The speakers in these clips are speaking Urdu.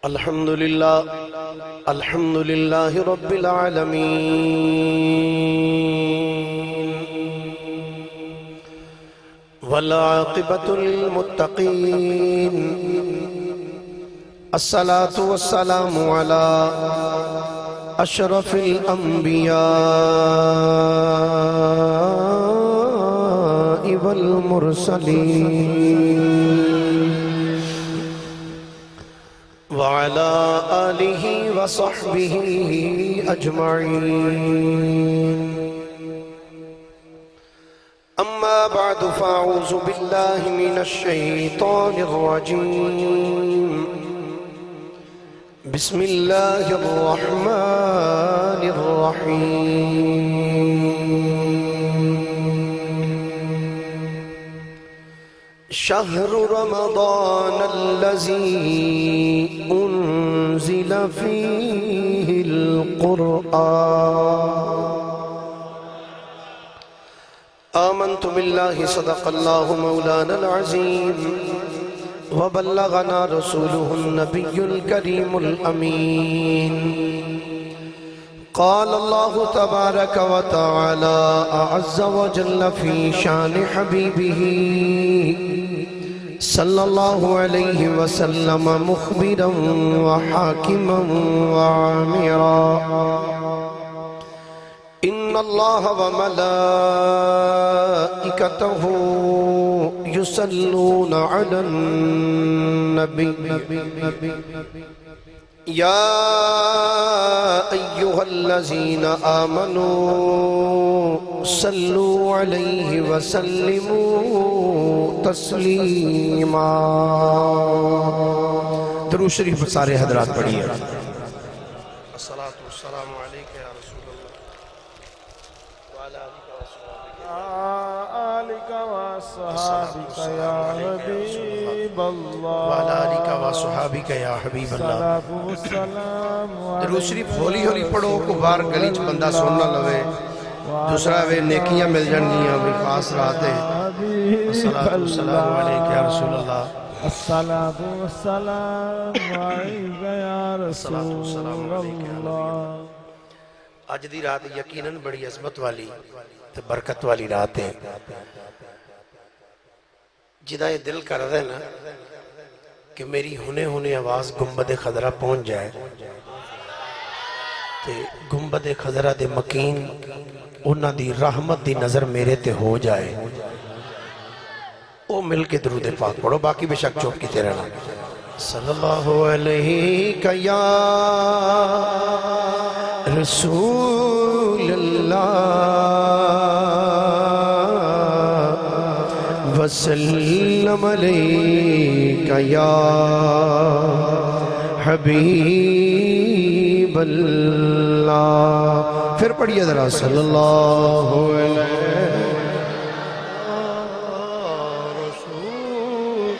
الحمد لله رب العالمين والعاقبة للمتقين الصلاة والسلام على أشرف الأنبياء والمرسلين وعلى آله وصحبه أجمعين أما بعد فأعوذ بالله من الشيطان الرجيم بسم الله الرحمن الرحيم شهر رمضان الذي أنزل فيه القرآن آمنت بالله صدق الله مولانا العظيم وبلغنا رسوله النبي الكريم الأمين قال الله تبارك وتعالى أعز وجل في شان حبيبه صلى الله عليه وسلم مخبرا وحاكما وعامرا إن الله وملائكته يصلون على النبي يا أيها الذين آمنوا صلوا عليه وسلموا تسليما درود شریف سارے حضرات پڑھیے الصلاة والسلام عليك يا رسول الله وعلى آلك وصحابك يا حبيب الله وعلى آلك وصحابك يا حبيب الله صلاة والسلام درود شریف ہولی ہولی پڑھو کو بار گلی چ بندہ سننا لوے دوسرا وے نیکیاں مل جانگیاں بھی خاص رات ہے الصلاة والسلام علیک یا رسول اللہ الصلاة والسلام علیک یا رسول اللہ آج دی رات یقیناً بڑی عظمت والی تے برکت والی رات ہے جدہ یہ دل کر رہا ہے نا کہ میری ہونے آواز گنبد خضرہ پہنچ جائے تے گنبد خضرہ دے مکین انہاں دی رحمت دی نظر میرے تے ہو جائے او مل کے درود پاک پڑھو باقی بے شک چوپ کی تیرے نام صلی اللہ علیہ یا رسول اللہ وسلم علیک یا حبیب اللہ پھر پڑھئے ذرا صلی اللہ علیہ رسول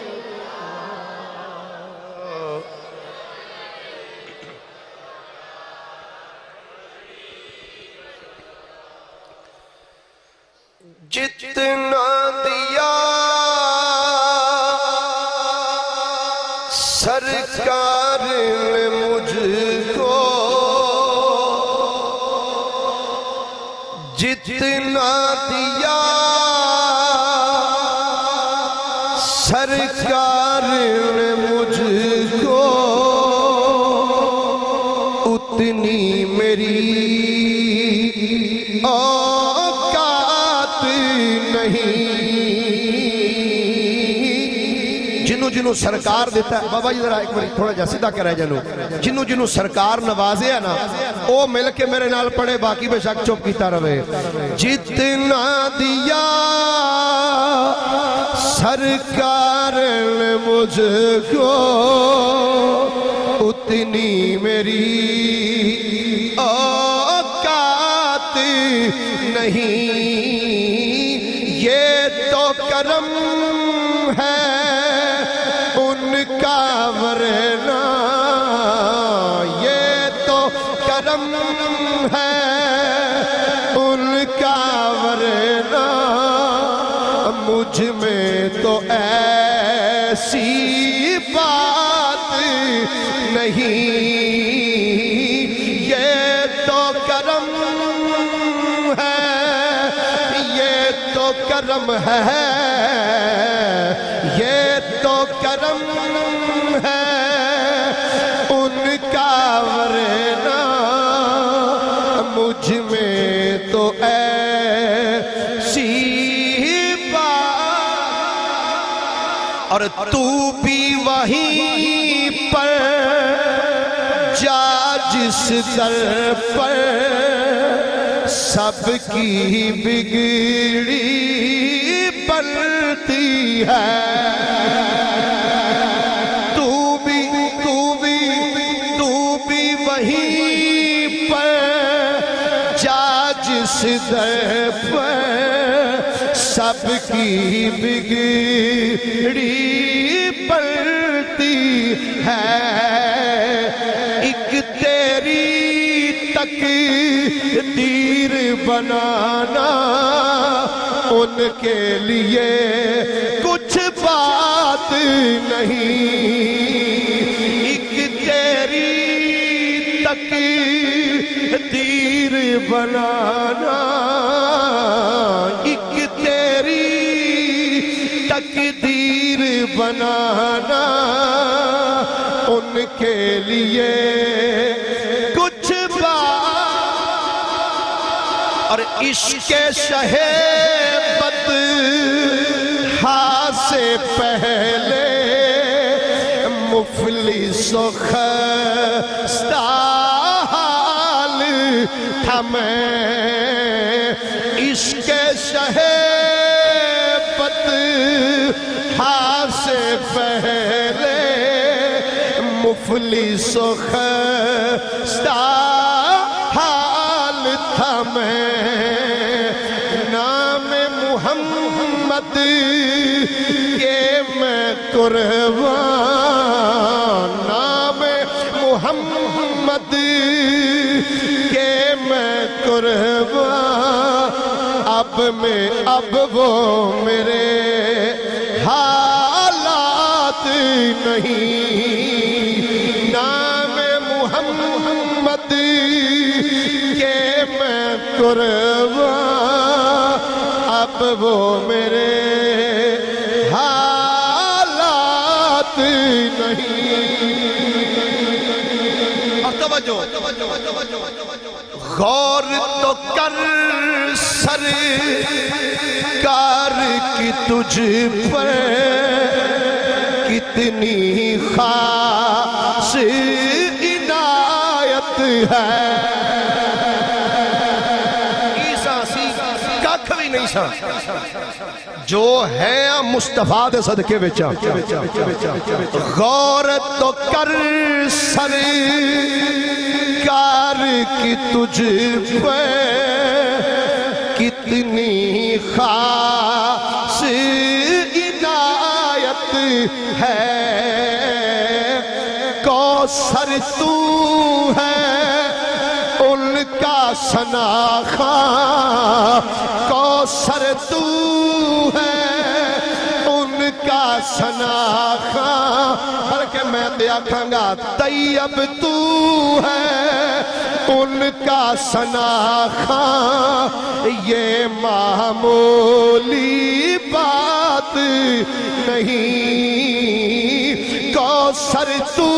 جتنا دیا سرکار نے مجھ کو جتنا دیا سرکار نے مجھ کو اتنی میری اوقات نہیں جنہوں سرکار دیتا ہے بابا جی ذرا ایک بار تھوڑا جا سیدھا کر رہے جنہوں جنہوں سرکار نوازے ہے نا او مل کے میرے نال پڑھے باقی بے شک چوپ کیتا روے جتنا دیا سرکار نے مجھ کو اتنی میری اوقات نہیں یہ تو کرم ہے ان کا ورنہ یہ تو کرم ہے ان کا ورنہ مجھ میں تو ایسی بات نہیں، یہ تو کرم ہے، یہ تو کرم ہے، یہ تو کرم ہے ان کا، ورنہ مجھ میں تو ایسی بات، اور تو بھی وہیں پر جا جس در پر سب کی بگڑی بنتی ہے، تو بھی وہیں پر جا جس در پر سب کی بگڑی بنتی ہے، ایک تیری تقدیر بنانا ان کے لیے کچھ بات نہیں، ایک تیری تقدیر بنانا، ایک تیری تقدیر بنانا ان کے لیے کچھ بات، اور عشق شہ بدحا سے پہلے مفلس و خستہ حال تھا میں، عشق شہ بدحا سے پہلے مفلس و خستہ حال تھا میں، نام محمد کے میں قربان، نام محمد کے میں قربان، اب وہ میرے حالات نہیں، نام محمد کے میں قربان، اب وہ میرے حالات نہیں، اور توجہ غور تو کر سرکار کی تجھ پر کتنی خاص عنایت ہے، ککھ بھی نہیں سا جو ہے مصطفیٰ دے صدقے بچا، غور تو کر سرکار کی تجھ پر کتنی خاص عنایت ہے، کوثر تو ہے ان کا ثنا خواں، کوثر تو ہے ان کا ثنا خواں، ہر کے میں دیکھاں گا طیب تو ہے ان کا ثنا خواں، یہ معمولی بات نہیں، کوثر تو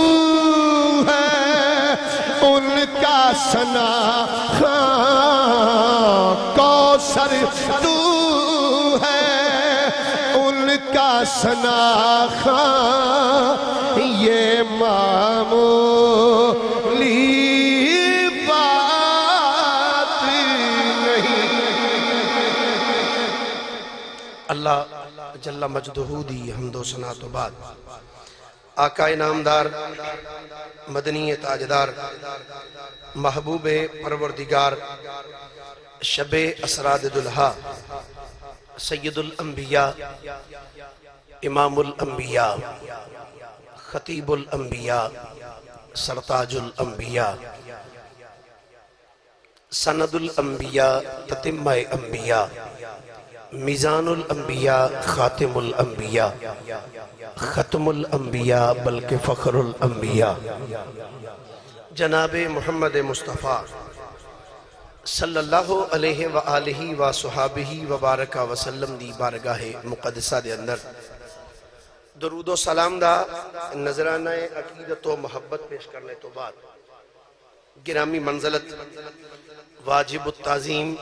ہے ان کا ثنا خواں، کوثر تو ہے ان کا ثنا خواں، یہ معمولی بات نہیں۔ اللہ جل مجدہ دی حمد و ثنا تو بعد آقا انعامدار مدنی تاجدار محبوب پروردگار شب اسراد دلہا سید الانبیاء امام الانبیاء خطیب الانبیاء سرتاج الانبیاء سند الانبیاء تتمہ انبیاء میزان الانبیاء خاتم الانبیاء ختم الانبیاء بلکہ فخر الانبیاء جناب محمد مصطفیٰ صلی اللہ علیہ وآلہ وصحابہ وبارک وسلم دی بارگاہ مقدسہ دے اندر درود و سلام دا نظرانہ عقیدت و محبت پیش کرنے تو بعد گرامی منزلت واجب التعظیم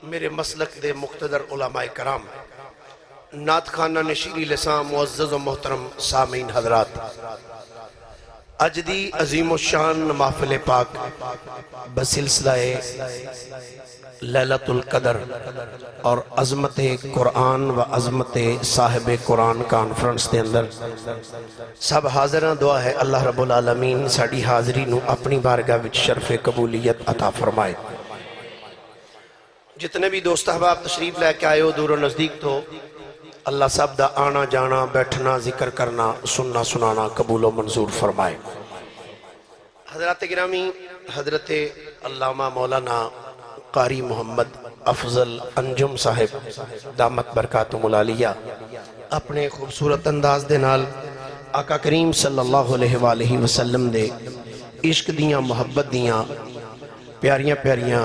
میرے مسلک دے مقتدر علماء کرام نعت خانہ نشیری لسان معزز و محترم سامعین حضرات، اج دی عظیم الشان محفل پاک بسلسلہ لیلۃ القدر اور عظمت قرآن و عظمت صاحب قرآن کانفرنس دے اندر سب حاضران دعا ہے اللہ رب العالمین ساڑی حاضری نو اپنی بارگاہ وچ شرف قبولیت عطا فرمائے۔ جتنے بھی دوست احباب تشریف لے کے آئے ہو دور و نزدیک تو اللہ سب دا آنا جانا بیٹھنا ذکر کرنا سننا سنانا قبول و منظور فرمائے۔ حضرات گرامی، حضرت علامہ مولانا قاری محمد افضل انجم صاحب دامت برکاتہم العالیہ اپنے خوبصورت انداز دے نال آقا کریم صلی اللہ علیہ وآلہ وسلم دے عشق دیاں محبت دیاں پیاریاں پیاریاں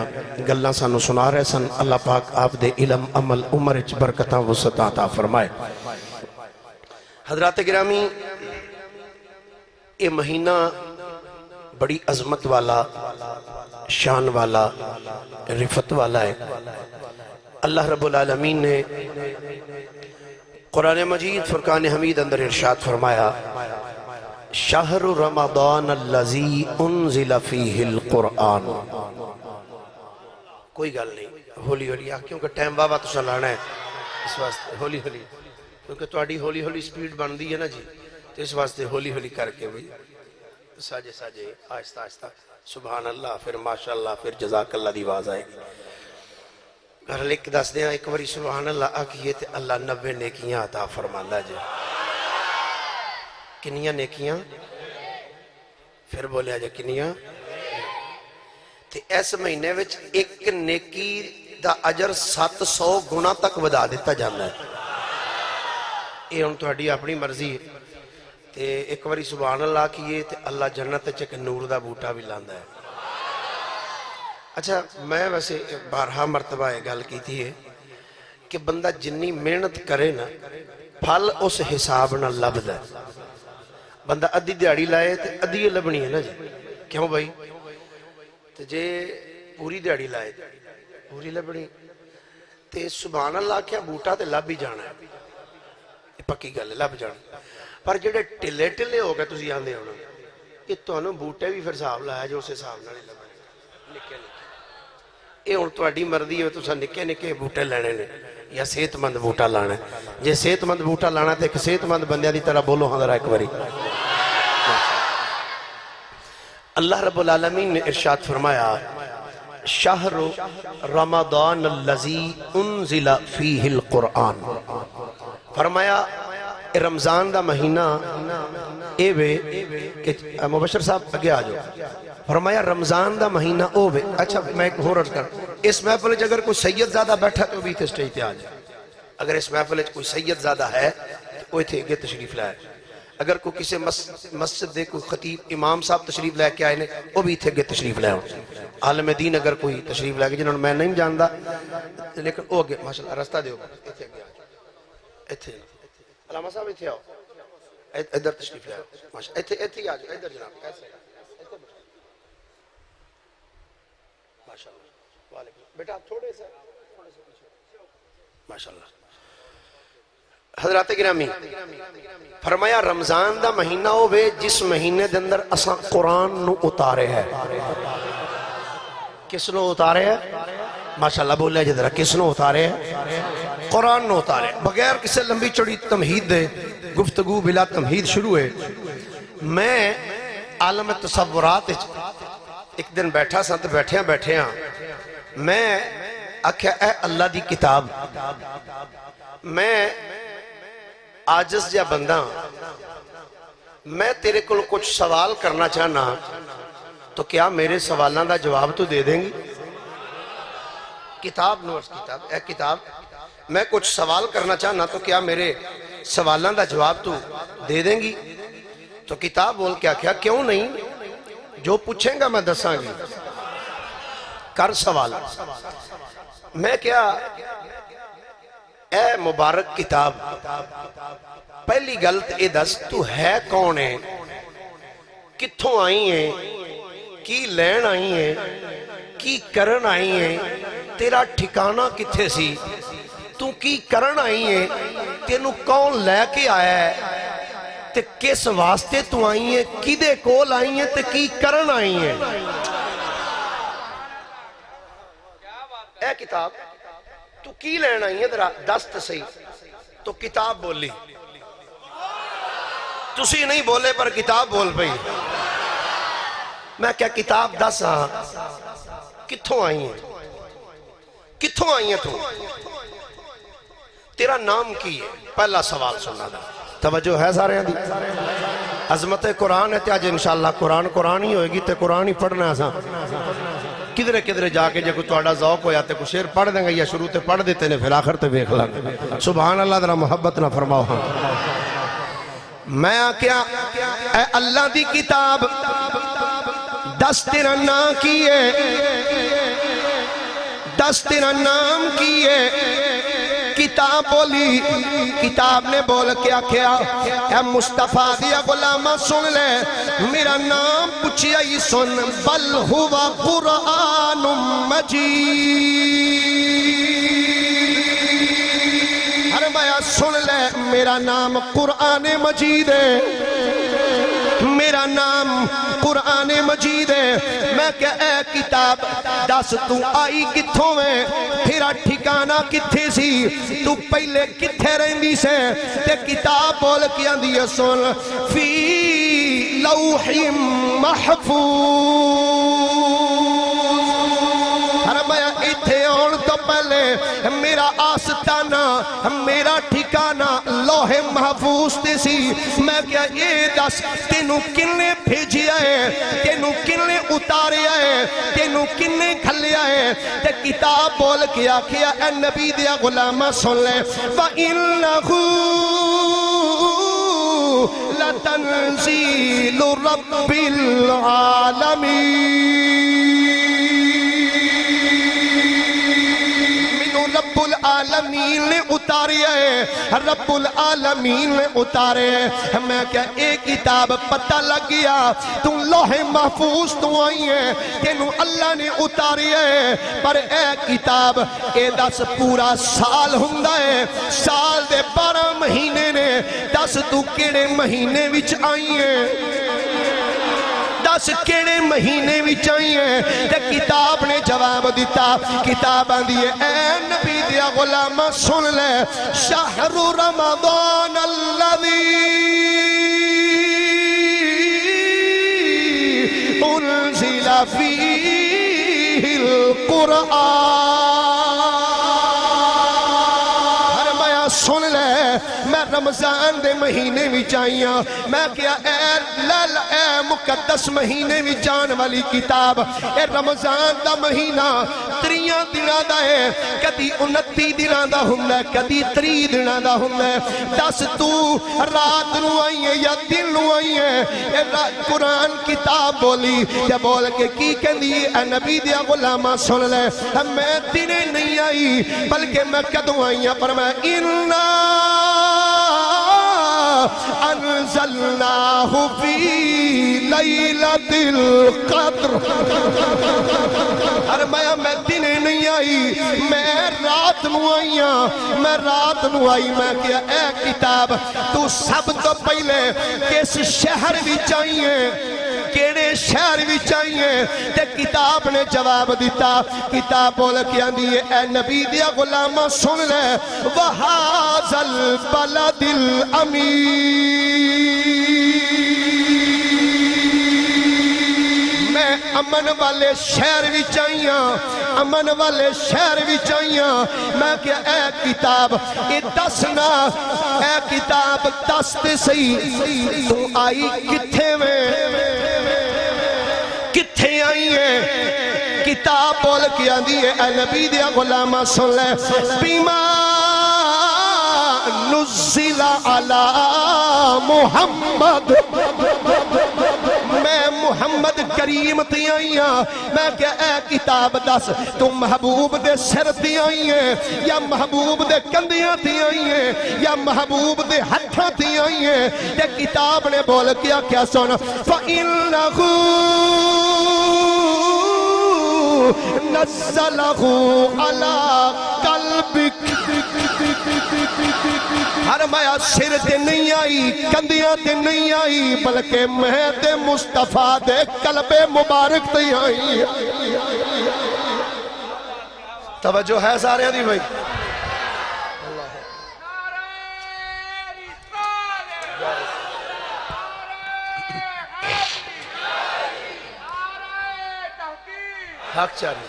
گلاں سانو سنا رہے سن۔ اللہ پاک آپ دے علم عمل عمر اچ برکتاں وسعتاں عطا فرمائے۔ حضرات گرامی، یہ مہینہ بڑی عظمت والا، شان والا، رفت والا ہے۔ اللہ رب العالمین نے قرآن مجید فرقان حمید اندر ارشاد فرمایا شہر رمضان الذی انزل فیہ القرآن۔ کوئی گل نہیں، ہولی ہولی کیونکہ ٹائم بابا تو لانا ہے، اس واسطے ہولی ہولی، کیونکہ تواڈی ہولی ہولی سپیڈ بن دی ہے نا جی، تو اس واسطے ہولی ہولی کر کے بھی ساجے ساجے آہستہ آہستہ سبحان اللہ، پھر ماشاءاللہ، پھر جزاک اللہ دی آواز آئے گی۔ گھر لکھ دس دیں ایک باری سبحان اللہ آکھئے تے اللہ 90 نیکیاں عطا فرماندا جی۔ کنیاں نیکیاں؟ پھر بولیا جا کنیاں؟ تے اس مہینے وچ ایک نیکی دا اجر 700 گنا تک ودا دیتا جانا ہے۔ یہ ہن تہاڈی اپنی مرضی ہے تے ایک باری سبحان اللہ کیے تے اللہ جنت وچ ایک نور دا بوٹا بھی لاندا ہے۔ اچھا میں ویسے بارہا مرتبہ یہ گل کیتی ہے کہ بندہ جنی محنت کرے نا پھل اس حساب نہ لبدا ہے۔ بندہ ادھی دیہڑی لائے تے ادھی لبنی ہے نا جی، کیوں بھائی؟ تے جے پوری دیہڑی لائے پوری لبنی تے سبحان اللہ کیا بوٹا تے لب ہی جانا ہے، یہ پکی گل ہے، لب جانا۔ پر جڑے ٹلے ٹلے ہو گئے تسی آندے ہونا، یہ تانوں بوٹے بھی پھر حساب لایا جو اس حساب نال ہی لبنے نکے نکے۔ یہ ہن تہاڈی مرضی ہے تساں نکے نکے بوٹے لینے نے یا صحت مند بوٹا لانا ہے۔ جے صحت مند بوٹا لانا تے ایک صحت مند بندیاں دی طرح بولو ہاں ذرا ایک باری۔ اللہ رب العالمین نے ارشاد فرمایا شہر رمضان الذی انزل فیہ القرآن، فرمایا رمضان دا مہینہ اے وے کہ مبشر صاحب اگے آ جاؤ، فرمایا رمضان دا مہینہ او وے۔ اچھا میں ایک اور عرض کر، اس محفل اگر کوئی سید زیادہ بیٹھا تو بھی تھے سٹیج تے آ جائے۔ اگر اس محفل کوئی سید زیادہ ہے تو تھے اگے تشریف لائے۔ اگر کوئی کسی مسجد دے کوئی خطیب امام صاحب تشریف لے کے آئے نے وہ بھی تھے اگے تشریف لائے ہوں۔ عالم دین اگر کوئی تشریف لے کے جنہوں نے میں نہیں جاندا لیکن وہ اگے ماشاءاللہ رستہ دیو ایتھے اگے آ جاؤ، ایتھے علامہ صاحب ایتھے آؤ، ادھر تشریف لائے ماشاءاللہ، ایتھے آ جاؤ، ادھر جناب ایسے ماشاءاللہ۔ وعلیکم بیٹا تھوڑے سے ماشاءاللہ۔ حضرات گرامی، فرمایا رمضان دا مہینہ ہوئے جس مہینے دے اندر اساں قرآن نو اتارے ہے۔ کس نو اتارے ہے؟ ماشاءاللہ بولے جدرہ کس نو اتارے ہے؟ قرآن نو اتارے۔ بغیر کسے لمبی چڑی تمہید دے گفتگو بلا تمہید شروع ہے۔ میں عالم تصورات ایک دن بیٹھا سا تو بیٹھے ہاں میں آکھیا اے اللہ دی کتاب، میں عاجز جا بندہ میں تیرے کو کچھ سوال کرنا چاہنا تو کیا میرے سوالوں دا جواب تو دے دیں گی؟ کتاب نورس کتاب اے کتاب میں کچھ سوال کرنا چاہنا تو کیا میرے سوالان دا جواب تو دے دیں گی؟ تو کتاب بول کے آکھیا کیوں نہیں، جو پوچھیں گا میں دساں گی، کر سوال۔ میں کیا اے مبارک کتاب، پہلی گلت اے دس تو ہے کون ہے، کتھوں آئی ہیں، کی لین آئی ہیں، کی کرن آئی ہیں، تیرا ٹھکانہ کتھے سی، تو کی کرن آئی ہیں، تینوں کون لے کے آیا ہے، تے کس واسطے تو آئی ہیں، کدے کول آئی ہیں، تے کی کرن آئی ہیں۔ اے کتاب تو کی لین آئی ہیں، دست صحیح۔ تو کتاب بولی، تسی نہیں بولے پر کتاب بول پئی۔ میں کیا کتاب دس ہاں کتھوں آئی ہیں، کتھوں آئی ہیں تو، تیرا نام کی ہے؟ پہلا سوال سننا دا، توجہ ہے سارے ہیں دی؟ عظمت قرآن ہے تے آج انشاءاللہ قرآن ہی ہوئے گی تے قرآن ہی پڑھنا ہے ساں۔ کدھرے کدھرے جا کے جے کوئی توڑا ذوق ہویا تے کوئی شعر پڑھ دیں گے یا شروع تے پڑھ دیتے نے پھر آخر تے بیکھ لگے۔ سبحان اللہ ذرا محبت نہ فرماؤ ہاں۔ میں آکیا اے اللہ دی کتاب دس تیرا نام کیے، دس تیرا نام کیے۔ کتاب بولی، کتاب نے بول کے آکھیا اے مصطفیٰ دیا غلامہ سن لے، میرا نام پوچھیا ہی سن، بل ہوا قرآن مجید۔ فرمایا سن لے میرا نام قرآن مجید ہے، میرا نام قرآن مجید ہے۔ میں کہ اے کتاب دس تو آئی کتھوں میں، تیرا ٹھکانہ کتھے سی، تو پہلے کتھے رہندی سے؟ تے کتاب بول کے آندھی ہے سن، فی لوح محفوظ۔ فرمایا اتھے آن تو پہلے میرا آستانہ، میرا ٹھکانہ لوح محفوظ تے سی۔ میں کیا اے دس تینوں کنے بھیجیا ہے، تینوں کنے اتاریا ہے، تینوں کنے کھلیا ہے؟ تے کتاب بول کے آکھیا اے نبی دیا غلامہ سن لے، وَإِنَّهُ لَتَنزِيلُ رَبِّ الْعَالَمِينَ۔ رب العالمین نے اتاریا ہے، رب العالمین نے اتارے ہیں۔ میں کیا ایک کتاب پتہ لگ گیا تو لوح محفوظ تو آئی ہے، تینوں اللہ نے اتاریا ہے، پر اے کتاب اے دس پورا سال ہندہ ہے، سال دے 12 مہینے نے، دس تو کیڑے مہینے وچ آئی ہیں، دس کیڑے مہینے وچ آئی ہیں؟ تے کتاب نے جواب دیتا، کتاب آندھی ہے اے نبی دیا غلامہ سن لے، شہر رمضان الذی انزل فیہ القرآن۔ فرمایا سن لے میں رمضان دے مہینے بھی چاہیاں، میں کیا اے مقدس مہینے بھی جان والی کتاب، اے رمضان دا مہینہ 30 دنوں دا ہے، کدی 29 دنوں دا ہوندا ہے، کدی 30 دنوں دا ہوندا ہے۔ دس تو رات نو آئی ہے یا دن نو آئی ہے؟ اے قرآن کتاب بولی یا بول کے کی کہندی اے نبی دیا غلامہ سن لے، میں دنے نہیں آئی بلکہ میں کدوں آئی ہوں، پر میں انزلناہ فی لیلۃ القدر۔ فرمایا میں دن نہیں آئی، میں رات نو آئی ہوں، میں رات نو آئی۔ میں کیا اے کتاب تو سب تو پہلے کس شہر بھی چاہیے، کیڑے شہر بھی چاہیے؟ تے کتاب نے جواب دیتا، کتاب بول کے آندھی ہے اے نبی دیا غلامہ سن لے، وَهَذَا الْبَلَدِ الْأَمِينَ۔ میں امن والے شہر بھی چاہیاں، امن والے شہر بھی چاہیاں۔ میں کیا اے کتاب اے دسنا، اے کتاب دستے صحیح تو آئی کتھے میں، کتھے آئی ہے؟ کتاب بول کے آندھی ہے اے نبی دیا غلامہ سن لے، بیمار نزل علی محمد، میں محمد کریم تی آئی ہاں، میں کہ اے کتاب دس تو محبوب دے سر تی آئی ہیں یا محبوب دے کندیاں تی آئی ہیں یا محبوب دے ہتھاں تی آئی ہیں؟ تے کتاب نے بول کیا سن، فَإِنَّهُ نَزَّلَهُ عَلَىٰ قَلْبِكَ، فرمایا سر تے نہیں آئی، کندیاں تے نہیں آئی، بلکہ میں تے مصطفیٰ دے قلب مبارک تے آئی۔ توجہ ہے سارے دی بھائی؟ حق چاہیے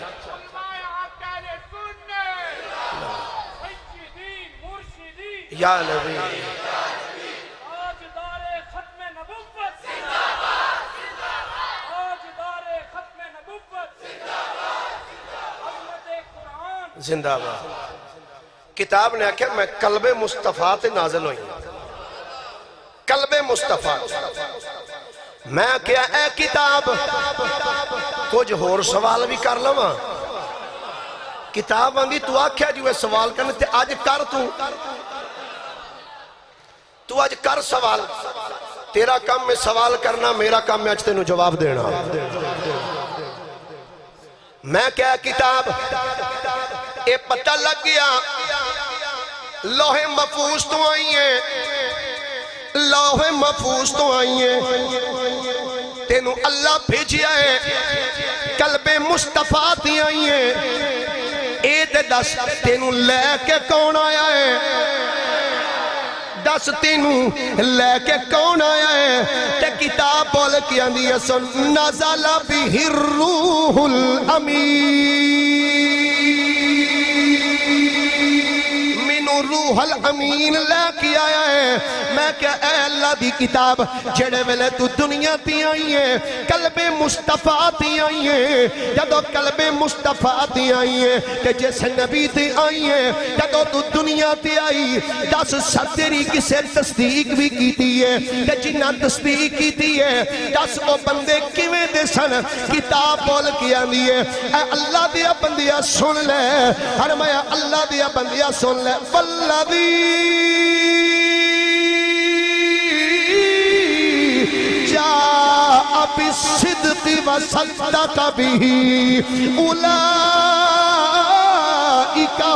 یا نبی، زندہ باد۔ کتاب نے آکھیا میں قلب مصطفیٰ تے نازل ہوئی، قلب مصطفیٰ۔ میں کیا اے کتاب کچھ ہور سوال بھی کر لواں؟ کتاب آنگی تو آکھیا جو ہے سوال کرنے تے آج کر تو آج کر سوال، تیرا کام میں سوال کرنا، میرا کام میں آج تینوں جواب دینا۔ میں کیا کتاب اے پتہ لگ گیا لوح محفوظ تو آئی ہیں، لوح محفوظ تو آئی ہیں، تینوں اللہ بھیجیا ہے، قلب مصطفیٰ تی آئی ہیں، اے دے دس تینوں لے کے کون آیا ہے؟ دس تینوں لے کے کون آیا ہے؟ تے کتاب بول کے آندی ہے سن، نزل بہ الروح الامین، روح الامین لے کے آیا ہے۔ میں کہ اے اللہ دی کتاب جڑے ویلے تو دنیا تی آئی ہے، قلب مصطفیٰ تی آئی ہے، جدو قلب مصطفیٰ تی آئی ہے کہ جس نبی تی آئی ہے، جدو تو دنیا تی آئی دس تیری کسے تصدیق بھی کیتی ہے کہ جنہ تصدیق کیتی ہے، دس او بندے کیویں دے سن؟ کتاب بول کے آندی ہے اے اللہ دیا بندیا سن لے، فرمایا اللہ دیا بندیا سن لے، والذی جاء بالصدق وصدق به اولئک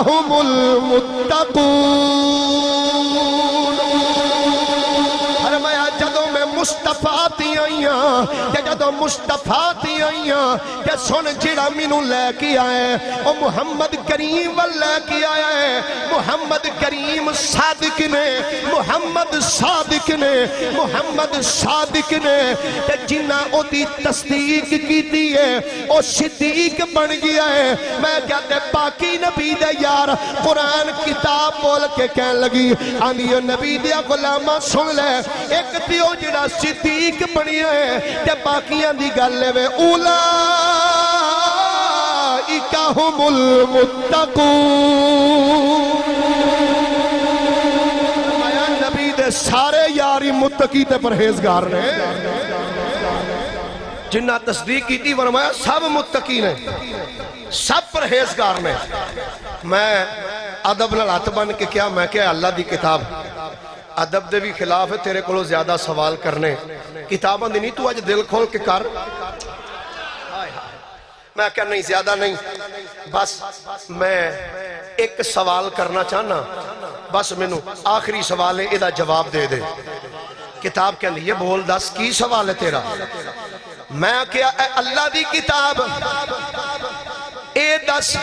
هم المتقون۔ فرمایا جدو میں مصطفیٰ تی آئیاں کہ جدو مصطفیٰ تی آئیاں کہ سن جڑا مینوں لے کے آئے او محمد کریم وال لے کے آیا ہے، محمد کریم صادق نے، محمد صادق نے، محمد صادق نے، کہ جنہ او دی تصدیق کیتی ہے او صدیق بن گیا ہے۔ میں کہتے باقی نبی دے یار قرآن کتاب بول کے کہن لگی آندھی نبی دیا غلامہ سن لے، ایک تیو جڑا صدیق بنی ہے کہ باقیاں دی گلے میں اولئک هم المتقون۔ نبی دے سارے یاری متقی تے پرہیزگار نے، جنہ تصدیق کی تھی فرمایا سب متقی نے، سب پرہیزگار نے۔ میں ادب لڑات بن کے کیا میں کیا اللہ دی کتاب ادب دے بھی خلاف ہے، تیرے کو زیادہ سوال کرنے کتاباں دی نہیں، تو آج دل کھول کے کر۔ میں کہا نہیں زیادہ نہیں، بس میں ایک سوال کرنا چاہنا، بس میں آخری سوال ہے ادھا جواب دے دے۔ کتاب کے اندر یہ بول دس کی سوال ہے تیرا؟ میں کیا اے اللہ دی کتاب اے دس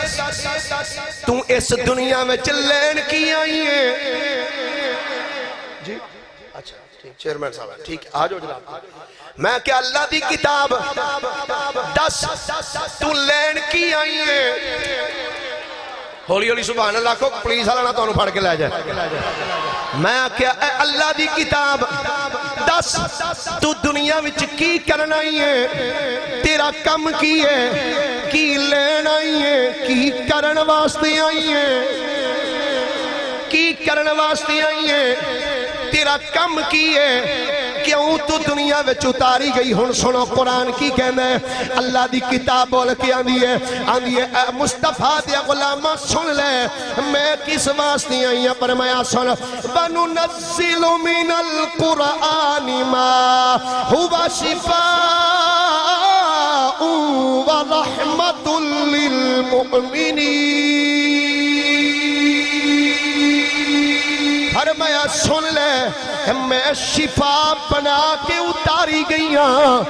تو اس دنیا میں چلین کی آئی ہے؟ جی اچھا ٹھیک چیئرمین صاحب ٹھیک آجو جناب۔ میں کہ اللہ دی کتاب دس تو لین کی آئی ہے؟ ہولی ہولی سبحان اللہ کو پلیز آلانا تو انہوں پڑھ کے لے جائے۔ میں کہ اے اللہ دی کتاب دس تو دنیا وچ کی کرنا آئی ہے؟ تیرا کم کی ہے؟ کی لین آئی ہے؟ کی کرن واسطے آئی ہے؟ کی کرن واسطے آئی ہے، تیرا کم کی ہے، کیوں تو دنیا وچ اتاری گئی؟ ہن سنو قرآن کی کہنا ہے، اللہ دی کتاب بول کے آندی ہے اے مصطفیٰ دیا غلامہ سن لے میں کس واسطے آئی ہوں، فرمایا سن وَنُنَزِّلُ مِنَ الْقُرْآنِ مَا هُوَ شِفَاءٌ وَرَحْمَةٌ لِّلْمُؤْمِنِينَ۔ فرمایا سن لے میں شفا بنا کے اتاری گئی ہوں،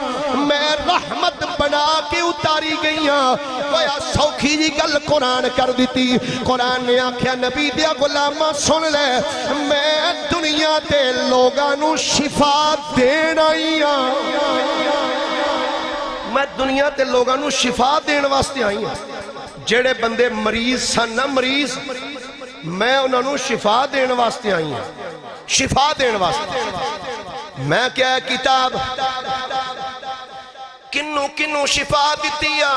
میں رحمت بنا کے اتاری گئی ہوں۔ ویا سوکھی جی گل قرآن کر دیتی، قرآن نے آکھیا نبی دیا غلامہ سن لے میں دنیا تے لوگانو شفا دین آئی ہوں، میں دنیا تے لوگانو شفا دین واسطے آئی ہوں۔ جڑے بندے مریض سن نہ مریض، میں انہوں نے شفا دین واسطے آئی ہوں، شفا دین واسطے۔ میں کیا ہے کتاب کنوں کنوں شفا دیتی ہے،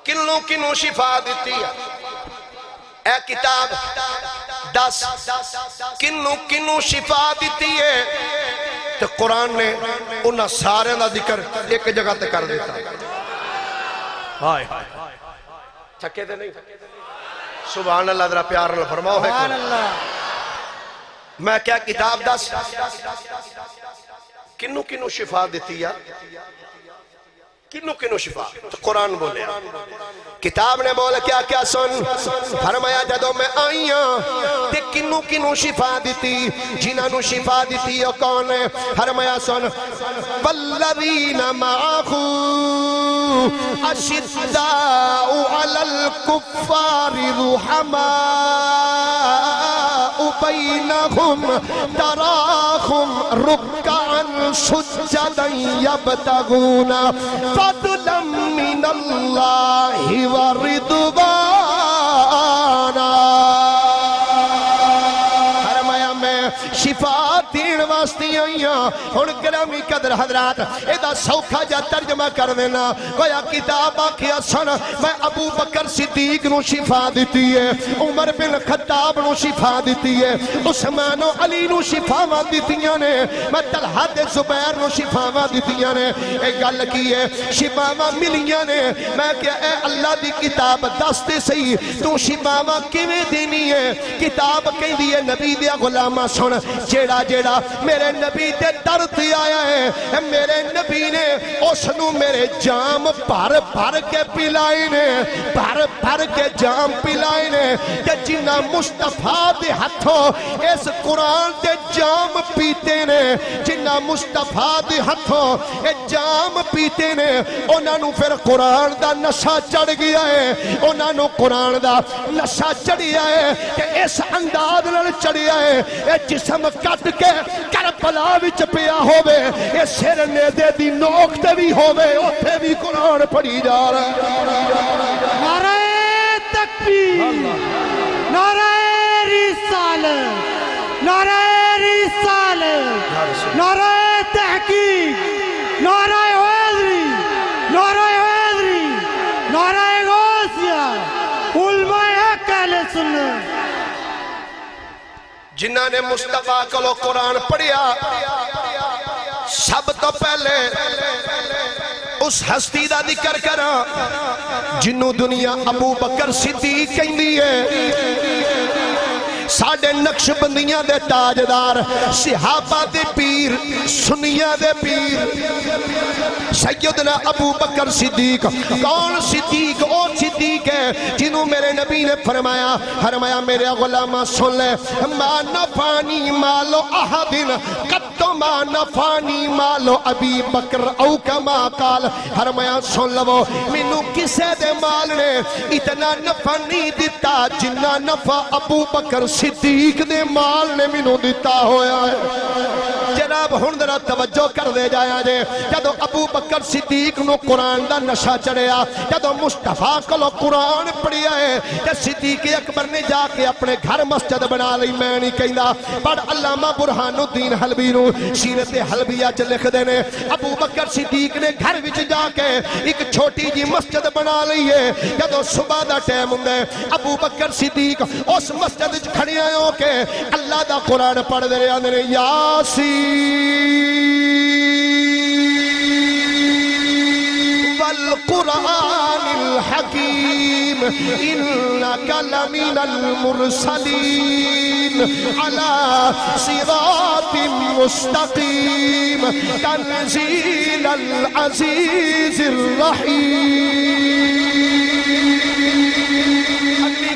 کنوں کنوں شفا دیتی ہے، اے کتاب دس کنوں کنوں شفا دیتی ہے۔ تو قرآن نے انہاں سارے دا ذکر ایک جگہ تے کر دیتا۔ ہائے تھکے دے نہیں، سبحان اللہ ذرا پیار اللہ فرماؤ ہے۔ میں کیا کتاب دس کنوں کنوں شفا دیتی ہے، کنوں کنوں شفا؟ تو قرآن بولے، کتاب نے بولے کیا کیا سن، فرمایا جدو میں آئی ہوں تے کنوں کنوں شفا دیتی، جنہوں شفا دیتی ہے کون ہے؟ فرمایا سن والذین معہ اشداء علی الکفار رحماء بینہم تراہم رکعا سجدا یبتغون فضلا من اللہ ورضوانا۔ فرمایا میں شفا دین واسطے آئی ہوں۔ ہن گرامی قدر حضرات ایدہ سوکھا جا ترجمہ کر دینا، گویا کتاب آکھیا سن میں ابو بکر صدیق نو شفا دیتی ہے، عمر بن خطاب نو شفا دیتی ہے، عثمان و علی نو شفا دیتیاں نے، میں طلحہ زبیر نو شفا دیتیاں نے۔ ایک گل کی ہے شفا ملیاں نے، میں کہ اے اللہ دی کتاب دستے سہی تو شفا کیویں دینی ہے؟ کتاب کہیں دیئے نبی دیا غلامہ سن، جیڑا جیڑا میرے نبی دے در تے آیا ہے، میرے نبی نے اس نو میرے جام بھر بھر کے پلائے نے، بھر بھر کے جام پلائے نے، کہ جنہ مصطفیٰ دے ہتھوں اس قرآن دے جام پیتے نے، جنہ مصطفیٰ دے ہتھوں اس جام پیتے نے، انہاں نو پھر قرآن دا نشہ چڑھ گیا ہے، انہاں نو قرآن دا نشہ چڑھیا ہے کہ اس انداز نال چڑھیا ہے، اے جسم کٹ کے کربلا وچ پیا ہووے، اے سر نیزے دی نوک تے بھی ہووے، اوتھے بھی قرآن پڑھی جا رہا ہے۔ نعرہ تکبیر، نعرہ رسالت، نعرہ رسالت، نعرہ تحقیق، نعرہ حیدری، نعرہ حیدری، نعرہ غوثیہ، علماء حق اہل سنت۔ جنہ نے مصطفیٰ کو قرآن پڑھیا سب تو پہلے اس ہستی دا ذکر کرا جنہوں دنیا ابو بکر صدیق کہیں دیئے، ساڑھے نقش بندیاں دے تاجدار، صحابہ دے پیر، سنیہ دے پیر، سیدنا ابو بکر صدیق۔ کون صدیق؟ او صدیق ہے جنہوں میرے نبی نے فرمایا میرے غلامہ سن لے ما نفانی مالو احدن قد ما نفانی مالو ابی بکر او کما قال، فرمایا سن لو منو کسے دے مال نے اتنا نفع نہیں دیتا جنہ نفع ابو بکر صدیق دے مال نے منو دیتا ہویا ہے۔ جناب ہن ذرا توجہ کر دے جایا جے جدو ابو بکر صدیق نو قرآن دا نشہ چڑھیا جدو مصطفیٰ کلو قرآن پڑھیا ہے کہ صدیق اکبر نے جا کے اپنے گھر مسجد بنا لی میں نہیں کہندا پر علامہ برہان الدین حلبی نو سیرت حلبیہ چ لکھ دینے ابو بکر صدیق نے گھر وچ جا کے ایک چھوٹی جی مسجد بنا لی ہے جدو صبح دا ٹائم ہوندا ہے ابو بکر صدیق اس مسجد وچ کھڑے ہو کے اللہ دا قرآن پڑھ دے رہے ہیں یاسین والقرآن الحکیم انکا لمن المرسلین علی صراط مستقیم تنزیل العزیز الرحیم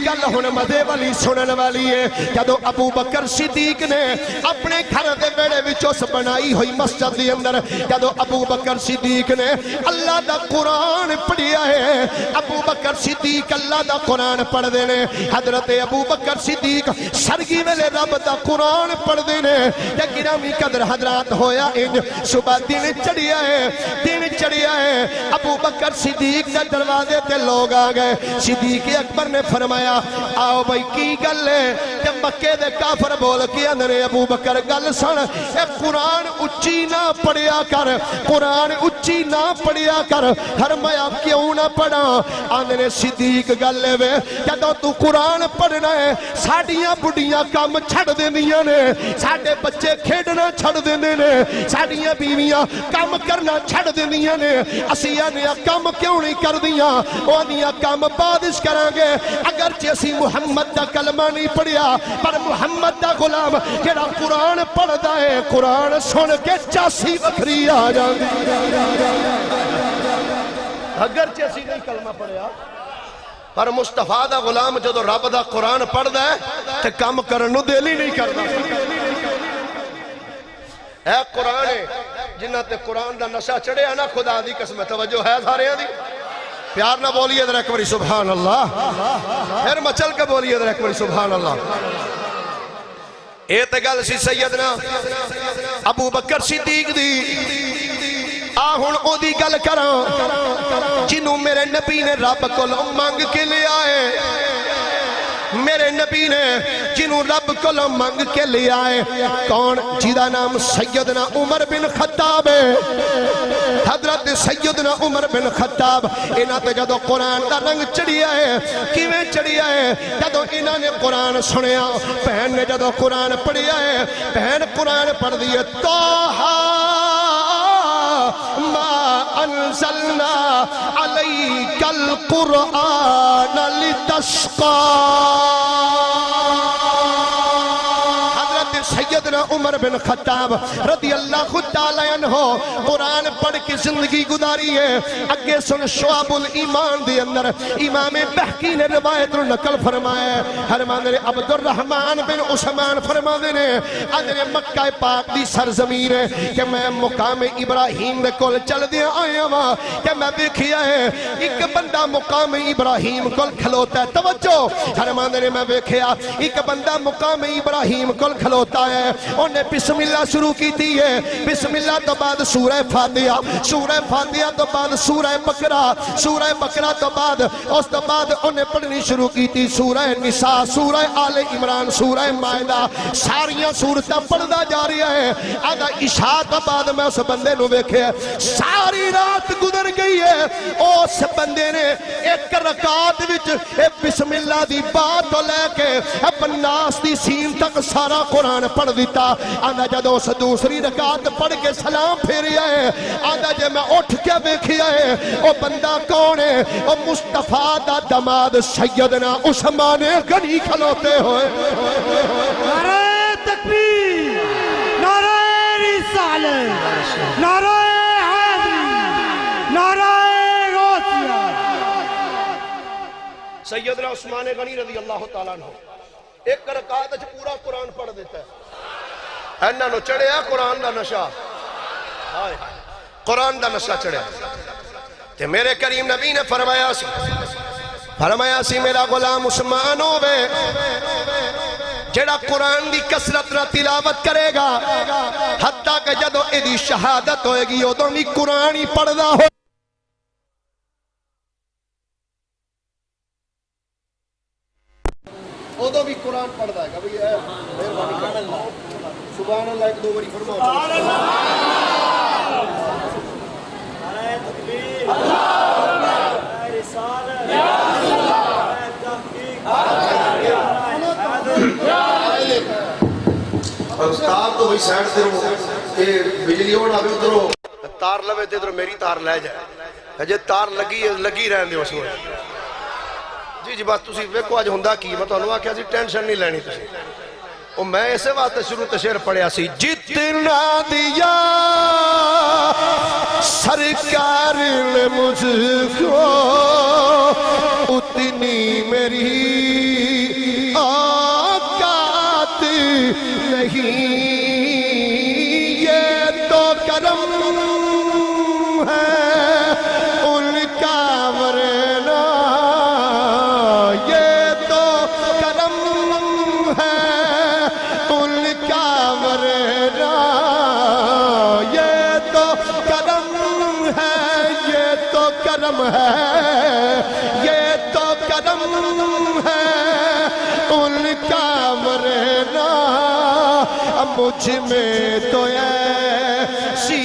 گل ہن مزے والی سنن والی ہے جدو ابو بکر صدیق نے اپنے گھر دے بیڑے وچ اس بنائی ہوئی مسجد دے اندر جدو ابو بکر صدیق نے اللہ دا قرآن پڑھیا ہے ابو بکر صدیق اللہ دا قرآن پڑھ دینے حضرت ابو بکر صدیق سرگی ویلے رب دا قرآن پڑھ دینے یا گرامی قدر حضرات ہویا انج صبح دن چڑھیا ہے ابو بکر صدیق دے دروازے تے لوگ آ گئے صدیق اکبر نے فرمایا آؤ بھائی کی گل ہے کہ مکے دے کافر بول کے اندرے ابو بکر گل سن اے قرآن اچھی نہ پڑھیا کر قرآن اچھی نہ پڑھیا کر فرمایا کیوں نہ پڑھا اندرے صدیق گل لے وے جدو تو قرآن پڑھنا ہے ساڑیاں بڑیاں کام چھڑ دیندیاں نے ساڑے بچے کھیڑنا چھڑ دیندے نے ساڑیاں بیویاں کام کرنا چھڑ دیندیاں نے اسیاں نے کام کیوں نہیں کر دیاں وہاں کام بادش کرانگے اگرچہ اسی محمد دا کلمہ نہیں پڑھیا پر محمد دا غلام جڑا قرآن پڑھدا ہے قرآن سن کے چاسی وکھری آ جاندی اگرچہ اسی نہیں کلمہ پڑھیا پر مصطفیٰ دا غلام جدو رب دا قرآن پڑھدا ہے تے کام کرنو دل ہی نہیں کردا اے قرآن ہے جنہ تے قرآن دا نشہ چڑھے نا خدا دی قسم توجہ ہے سارے دی پیار نہ بولیے در ایک باری سبحان اللہ پھر مچل کے بولیے در ایک باری سبحان اللہ اے تے گل سی سیدنا ابو بکر صدیق دی آہن او دی گل کراں جنہوں میرے نبی نے رب کو مانگ کے لے آئے میرے نبی نے جنہوں رب کو مانگ کے لے آئے کون جیدہ نام سیدنا عمر بن خطاب ہے حضرت سیدنا عمر بن خطاب انہاں تے جدو قرآن دا رنگ چڑھیا ہے کیویں چڑھیا ہے جدو انہاں نے قرآن سنیا بہن نے جدو قرآن پڑھیا ہے بہن قرآن پڑھ دیئے توہا ما انزلنا علیک القرآن لتشقا سیدنا عمر بن خطاب رضی اللہ تعالیٰ عنہ قرآن پڑھ کے زندگی گزاری ہے اگے سن شعب الایمان دے اندر امام بحقی نے روایت نقل فرمایا فرمانے نے عبد الرحمن بن عثمان فرمانے نے اگر مکہ پاک دی سرزمین ہے کہ میں مقام ابراہیم دے کول چل دیا آیا ہوا کہ میں دیکھیا ہے ایک بندہ مقام ابراہیم کول کھلوتا ہے توجہ فرمانے نے میں دیکھیا ایک بندہ مقام ابراہیم کول کھلوتا ہے انہیں بسم اللہ شروع کی تھی ہے بسم اللہ تو بعد سورہ فاتحہ تو بعد سورہ بقرہ تو بعد اس تو بعد انہیں پڑھنی شروع کی تھی سورہ نساء سورہ آل عمران سورہ مائدہ ساریاں سورتیں پڑھدا جا رہی ہے آدھا عشاء تو بعد میں اس بندے نو دیکھے ساری رات گزر گئی ہے اس بندے نے ایک رکعت وچ بسم اللہ دی بات تو لے کے الناس دی سین تک سارا قرآن پڑھ دیتا آدھا جدو اس دوسری رکعت پڑھ کے سلام پھیریا ہے آدھا جے میں اٹھ کے دیکھیا ہے وہ بندہ کون ہے وہ مصطفیٰ دا دماد سیدنا عثمان غنی کھلوتے ہوئے نعرہ تکبیر نعرہ رسالت نعرہ حیدری نعرہ غوثیہ سیدنا عثمان غنی رضی اللہ تعالیٰ عنہ ایک رکعت پورا قرآن پڑھ دیتا ہے انہاں نو چڑھیا قرآن دا نشہ قرآن دا نشہ چڑھیا تے میرے کریم نبی نے فرمایا سی میرا غلام عثمان ہوئے جڑا قرآن دی کثرت نہ تلاوت کرے گا حتیٰ کہ جدو ایدی شہادت ہوئے گی ادوں بھی قرآن ہی پڑھدا ہو ادوں بھی قرآن پڑھدا ہے بھئی مہربانی سبحان اللہ ایک دو باری فرماؤ سبحان اللہ نعرہ تکبیر نعرہ رسالت نعرہ تحقیق استاد تو بھئی سائڈ سے رو کہ بجلی ہونا بھی ادھرو تار لوے تے ادھر میری تار لے جائے جے تار لگی رہن دے اس میں جی جی بات تسی ویکو آج ہندہ کی میں تو انہوں کیا سی ٹینشن نہیں لینی تسی اور میں ایسے واسطے شروع تشیر پڑھیا سی جتنا دیا سرکار نے مجھ کو اتنی میری اوقات نہیں یہ تو کرم ہے ان کا ورنہ یہ تو کرم ہے ان کا ورنہ یہ تو کرم ہے یہ تو کرم ہے یہ تو کرم ہے ان کا ورنہ مجھ میں تو ایسی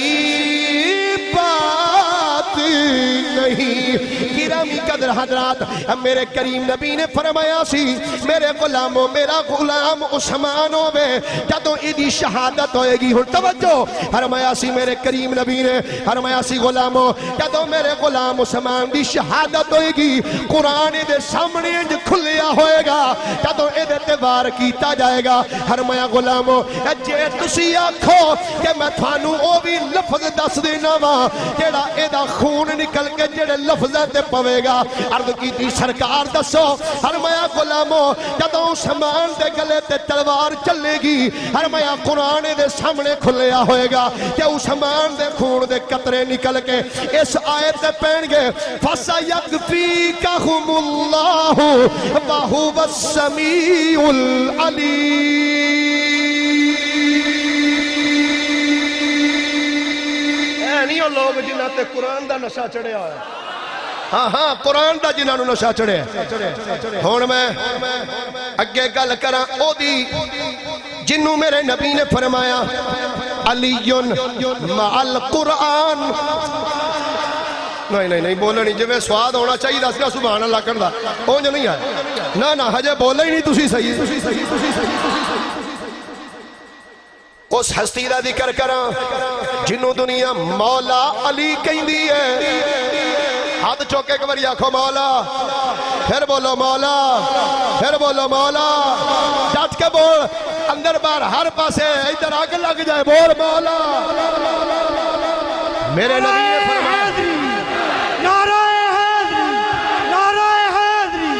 بات نہیں گرامی قدر حضرات میرے کریم نبی نے فرمایا سی میرے غلاموں میرا غلام عثمان ہوئے جدوں ایدی شہادت ہوئے گی ہن توجہ فرمایا سی میرے کریم نبی نے فرمایا سی غلاموں جدوں میرے غلام عثمان دی شہادت ہوئے گی قرآن دے سامنے جو کھلیا ہوئے گا جدوں ایدے تیوار کیتا جائے گا فرمایا غلاموں جے تسی آکھو کہ میں تھانوں او بھی لفظ دس دینا وا جیڑا ایدا خون نکل کے جڑے لفظیں تے پوے گا عرض کی تھی سرکار دسو فرمایا غلاموں جدوں عثمان دے گلے تے تلوار چلے گی فرمایا قرآن دے سامنے کھلیا ہوئے گا کہ عثمان دے خون دے قطرے نکل کے اس آیت تے پہن گے فَسَيَكْفِيكَهُمُ اللَّهُ وَهُوَ السَّمِيعُ الْعَلِيمُ نہیں ہو لوگ جنہاں تے قرآن دا نشہ چڑھے آئے ہاں قرآن دا جنہاں نو نشہ چڑھے ہون میں اگے گل کراں او دی جنہوں میرے نبی نے فرمایا علیٌ مع القرآن نہیں بولے نہیں جویں سواد ہونا چاہیے دس گا سبحان اللہ کردا اونج نہیں ہے نہ ہجے بولے ہی نہیں تسی صحیح اس ہستی دا ذکر کراں جنہوں دنیا مولا علی کہندی ہے ہاتھ چوکے ایک باری آکھو مولا پھر بولو مولا پھر بولو مولا ڈٹ کے بول اندر بار ہر پاسے ادھر آگے لگ جائے بول مولا میرے نبی نے فرمایا نعرہ حیدری نعرہ حیدری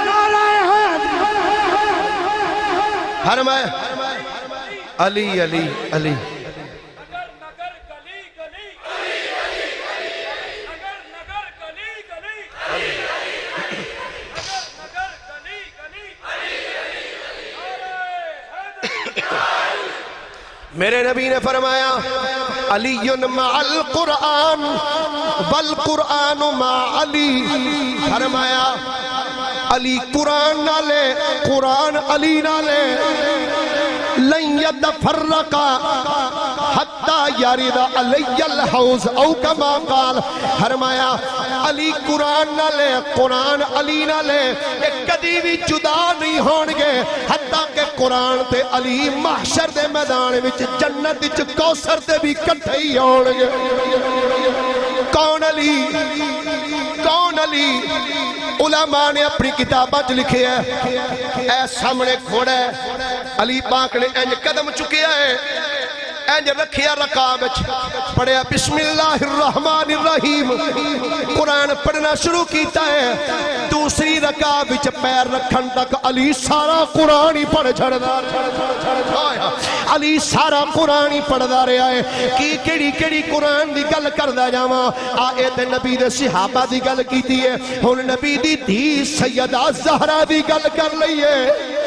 نعرہ حیدری فرمائے علی علی علی میرے نبی نے فرمایا علی مع القرآن والقرآن مع علی فرمایا علی قرآن نہ لے قرآن علی نہ لے لن يتفرقا حتی یارد علی الحوض او کما قال فرمایا علی قرآن نہ لے قرآن علی نہ لے ایک کدی بھی جدا نہیں ہونگے حتیٰ کہ قرآن تے علی محشر دے میدان وچ جنت وچ کوثر تے بھی کٹھے ہی ہونگے کون علی کون علی علماء نے اپنی کتابات لکھے ہیں اے سامنے کھوڑا ہے علی پاک نے انج قدم چکیا ہے انج رکھیا رکابچ پڑھیا بسم اللہ الرحمن الرحیم قرآن پڑھنا شروع کیتا ہے دوسری رکابچ پیر رکھن تک علی سارا قرآن ہی پڑھ چھڑدا علی سارا قرآن ہی پڑھدا رہا ہے کی کیڑی قرآن دی گل کردا جاواں آیت نبی دے صحابہ دی گل کیتی ہے ہن نبی دی دھی سیدہ زہرا دی گل کر لئی ہے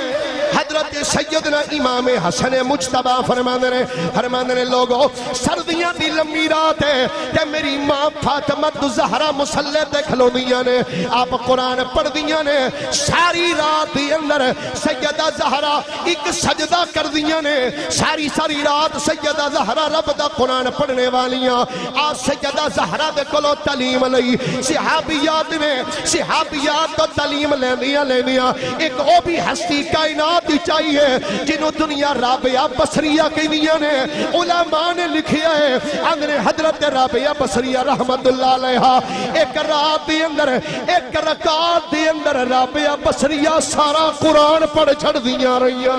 حضرت سیدنا امام حسن مجتبی فرماندے نے لوگو سردیاں دی لمبی رات ہے تے میری ماں فاطمہ زہرا مصلی تے کھلوندیاں نے آپ قرآن پڑھ دیاں نے ساری رات دی اندر سیدہ زہرا ایک سجدہ کر دیاں نے ساری رات سیدہ زہرا رب دا قرآن پڑھنے والیاں آج سیدہ زہرا دے کلو تعلیم لئی صحابیات نے صحابیات تو تعلیم لیندیاں ایک او بھی ہستی کائنات ہی چاہیے جنہوں دنیا رابعہ بصریہ کی دیا نے علماء نے لکھیا ہے انگرے حضرت رابعہ بصریہ رحمت اللہ علیہا ایک رات دی اندر ایک رکعت دی اندر رابعہ بصریہ سارا قرآن پڑھ چھڑ دیا رہیا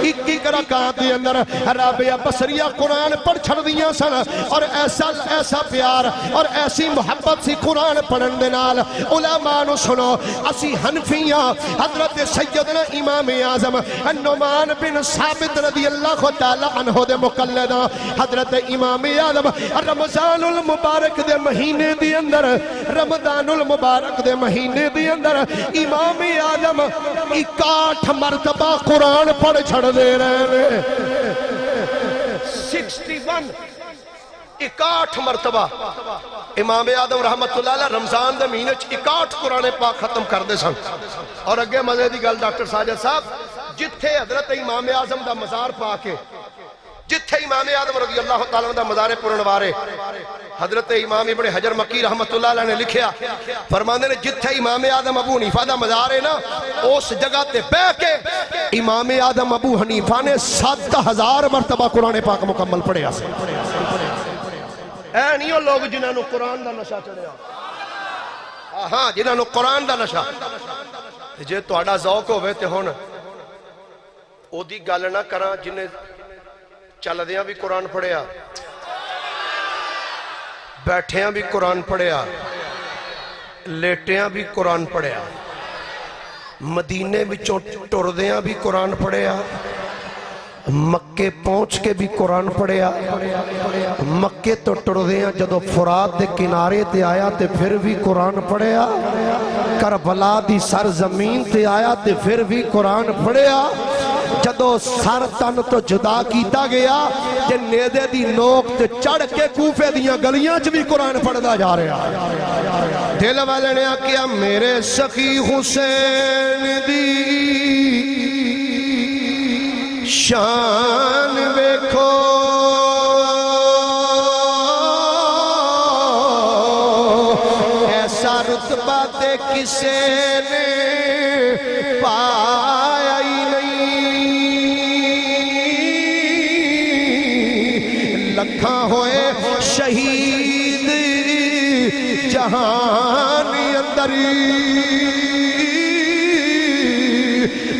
ایک رکعت دی اندر رابعہ بصریہ قرآن پڑھ چھڑ دیا سن اور ایسا پیار اور ایسی محبت سی قرآن پڑھن دنال علماء نو سنو اسی حنفیاں حضرت سیدنا امام اعظم النعمان بن ثابت رضی اللہ تعالی عنہ دے مقلدہ حضرت امام اعظم رمضان المبارک دے مہینے دی اندر رمضان المبارک دے مہینے دی اندر امام اعظم 61 مرتبہ قرآن پڑھ چھڑ دے رہے ہیں 61 61 مرتبہ امام اعظم رحمت اللہ علیہ رمضان دے مہینے 61 قرآن پاک ختم کر دے سن اور اگے مزے دی گل ڈاکٹر ساجد صاحب جتھے حضرت امام اعظم دا مزار پاکے جتھے امام اعظم رضی اللہ تعالیٰ دا مزار پرنوارے حضرت امام ابن حجر مکی رحمت اللہ علیہ نے لکھیا فرماندے نے جتھے امام اعظم ابو حنیفہ دا مزار ہے نا اس جگہ تے بے کے امام اعظم ابو حنیفہ نے 7000 مرتبہ قرآن پاک مکمل پڑھیا سے اے نہیں ہو لوگ جنہاں نو قرآن دا نشہ چڑھیا ہاں جنہاں نو قرآن دا نشہ جے تو آڑا ذوق ہوئے تے ہون او دی گل نہ کرا جنہیں چل دیاں بھی قرآن پڑھیا بیٹھیاں بھی قرآن پڑھیا لیٹیاں بھی قرآن پڑھیا مدینے بچوں ٹردیاں بھی قرآن پڑھیا مکے پہنچ کے بھی قرآن پڑھیا مکے تو ٹردیاں جدو فرات دے کنارے تے آیا تے پھر بھی قرآن پڑھیا کربلا دی سرزمین تے آیا تے پھر بھی قرآن پڑھیا جدو سر تن تو جدا کیتا گیا تے نیدے دی نوک تے چڑھ کے کوفے دیاں گلیاں چ بھی قرآن پڑھدا جا رہا دل والے نے آکیا میرے سخی حسین دی شان ویکھو ایسا رتبہ تے کسے نے پایا ہی نہیں لکھاں ہوئے شہید جہان اندر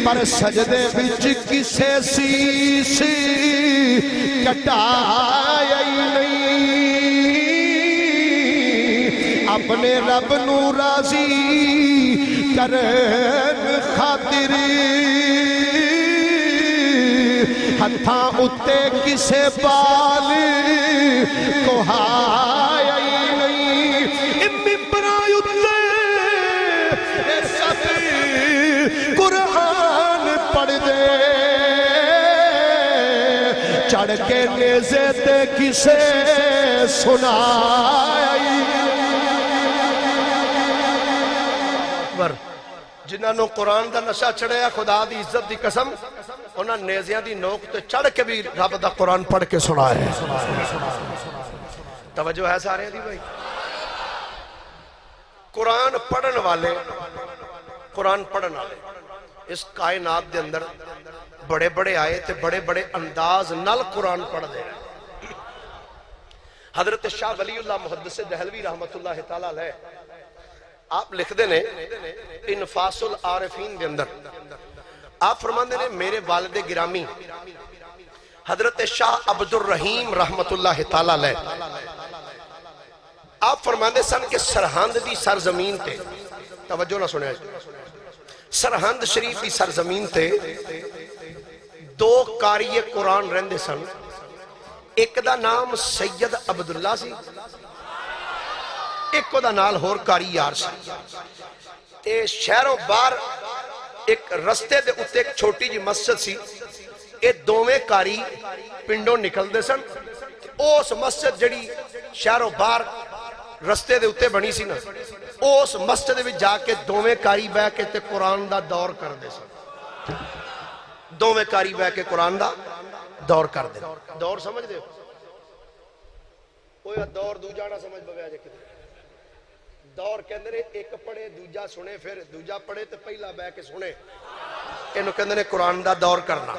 پر سجدے بچ کسے سیس کٹایا ہی نہیں اپنے رب نو راضی کرن خاطر ہتھاں اتے کسے بال کوہایا ہی نہیں ممبراں اتے سب قرآن پڑھ دے چڑھ کے نیزے تے کسے سنایا جنہاں نو قرآن دا نشہ چڑھیا خدا دی عزت دی قسم انہاں نیزیاں دی نوک تے چڑھ کے بھی رب دا قرآن پڑھ کے سنایا توجہ ہے سارے دی بھائی قرآن پڑھن والے اس کائنات دے اندر بڑے بڑے آئے تے بڑے بڑے انداز نال قرآن پڑھ دے حضرت شاہ ولی اللہ محدث دہلوی رحمت اللہ تعالیٰ علیہ آپ لکھ دے نے انفاس العارفین دے اندر آپ فرماندے نے میرے والد گرامی حضرت شاہ عبد الرحیم رحمت اللہ تعالیٰ علیہ آپ فرماندے سن کہ سرہند دی سرزمین تے توجہ نہ سنے سرہند شریف دی سرزمین تے دو قاری قرآن رہندے سن ایک دا نام سید عبداللہ سی ایک دا نال ہور قاری یار سی تے شہروں بار ایک رستے دے اتے ایک چھوٹی جی مسجد سی، اے دوویں کاری پنڈوں نکل دے سن، اس مسجد جڑی شہروں باہر رستے دے اتے بنی سی نا، اس مسجد میں جا کے دوویں کاری بہ کے تے قرآن دا دور کر دے سن، دوویں کاری بہ کے قرآن دا دور کر دے۔ دور سمجھ دے ہو؟ کوئی دور دو جانا سمجھ بگیا جے کدھر دور کہندے نے ایک پڑھے دوجا سنے، پھر دوجا پڑھے تے پہلا بہ کے سنے، اینو کہندے نے قرآن دا دور کرنا۔